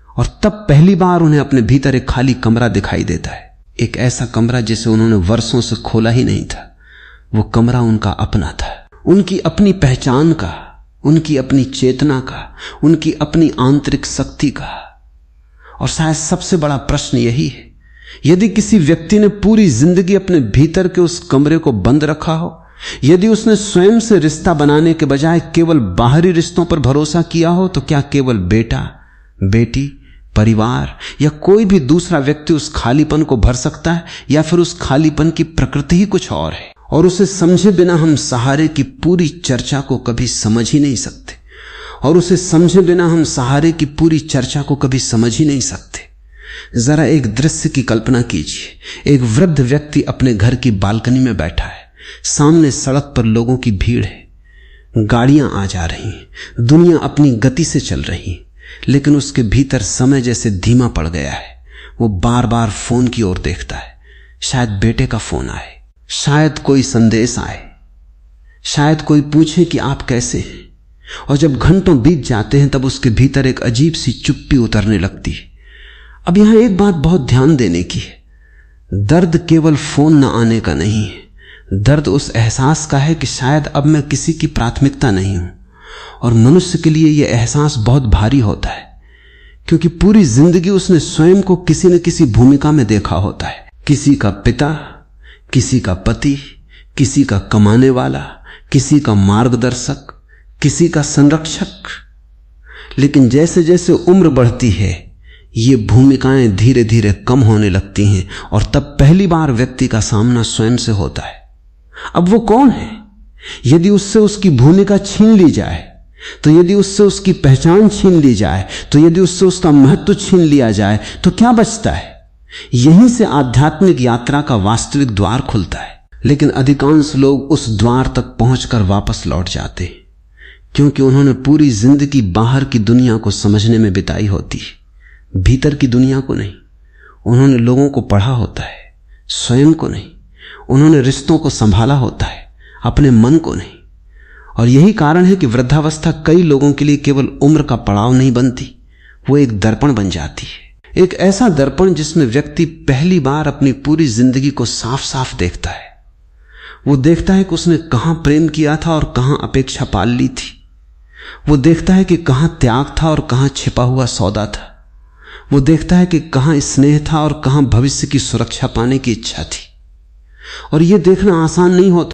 और तब पहली बार उन्हें अपने भीतर एक खाली कमरा दिखाई देता है, एक ऐसा कमरा जिसे उन्होंने वर्षों से खोला ही नहीं था। वो कमरा उनका अपना था, उनकी अपनी पहचान का, उनकी अपनी चेतना का, उनकी अपनी आंतरिक शक्ति का। और शायद सबसे बड़ा प्रश्न यही है, यदि किसी व्यक्ति ने पूरी जिंदगी अपने भीतर के उस कमरे को बंद रखा हो, यदि उसने स्वयं से रिश्ता बनाने के बजाय केवल बाहरी रिश्तों पर भरोसा किया हो, तो क्या केवल बेटा, बेटी, परिवार या कोई भी दूसरा व्यक्ति उस खालीपन को भर सकता है, या फिर उस खालीपन की प्रकृति ही कुछ और है? और उसे समझे बिना हम सहारे की पूरी चर्चा को कभी समझ ही नहीं सकते, और उसे समझे बिना हम सहारे की पूरी चर्चा को कभी समझ ही नहीं सकते। जरा एक दृश्य की कल्पना कीजिए। एक वृद्ध व्यक्ति अपने घर की बालकनी में बैठा है, सामने सड़क पर लोगों की भीड़ है, गाड़ियां आ जा रही हैं, दुनिया अपनी गति से चल रही है, लेकिन उसके भीतर समय जैसे धीमा पड़ गया है। वो बार बार फोन की ओर देखता है, शायद बेटे का फोन आए, शायद कोई संदेश आए, शायद कोई पूछे कि आप कैसे हैं। और जब घंटों बीत जाते हैं तब उसके भीतर एक अजीब सी चुप्पी उतरने लगती है। अब यहां एक बात बहुत ध्यान देने की है, दर्द केवल फोन न आने का नहीं है, दर्द उस एहसास का है कि शायद अब मैं किसी की प्राथमिकता नहीं हूं। और मनुष्य के लिए यह एहसास बहुत भारी होता है, क्योंकि पूरी जिंदगी उसने स्वयं को किसी न किसी भूमिका में देखा होता है, किसी का पिता, किसी का पति, किसी का कमाने वाला, किसी का मार्गदर्शक, किसी का संरक्षक। लेकिन जैसे जैसे उम्र बढ़ती है ये भूमिकाएं धीरे धीरे कम होने लगती हैं, और तब पहली बार व्यक्ति का सामना स्वयं से होता है। अब वो कौन है? यदि उससे उसकी भूमिका छीन ली जाए, तो यदि उससे उसकी पहचान छीन ली जाए, तो यदि उससे उसका महत्व छीन लिया जाए, तो क्या बचता है? यहीं से आध्यात्मिक यात्रा का वास्तविक द्वार खुलता है। लेकिन अधिकांश लोग उस द्वार तक पहुंचकर वापस लौट जाते हैं, क्योंकि उन्होंने पूरी जिंदगी बाहर की दुनिया को समझने में बिताई होती है, भीतर की दुनिया को नहीं। उन्होंने लोगों को पढ़ा होता है, स्वयं को नहीं। उन्होंने रिश्तों को संभाला होता है, अपने मन को नहीं। और यही कारण है कि वृद्धावस्था कई लोगों के लिए केवल उम्र का पड़ाव नहीं बनती, वो एक दर्पण बन जाती है। एक ऐसा दर्पण जिसमें व्यक्ति पहली बार अपनी पूरी जिंदगी को साफ साफ देखता है। वो देखता है कि उसने कहां प्रेम किया था और कहां अपेक्षा पाल ली थी। वो देखता है कि कहां त्याग था और कहां छिपा हुआ सौदा था। वो देखता है कि कहां स्नेह था और कहां भविष्य की सुरक्षा पाने की इच्छा थी। और यह देखना आसान नहीं होता,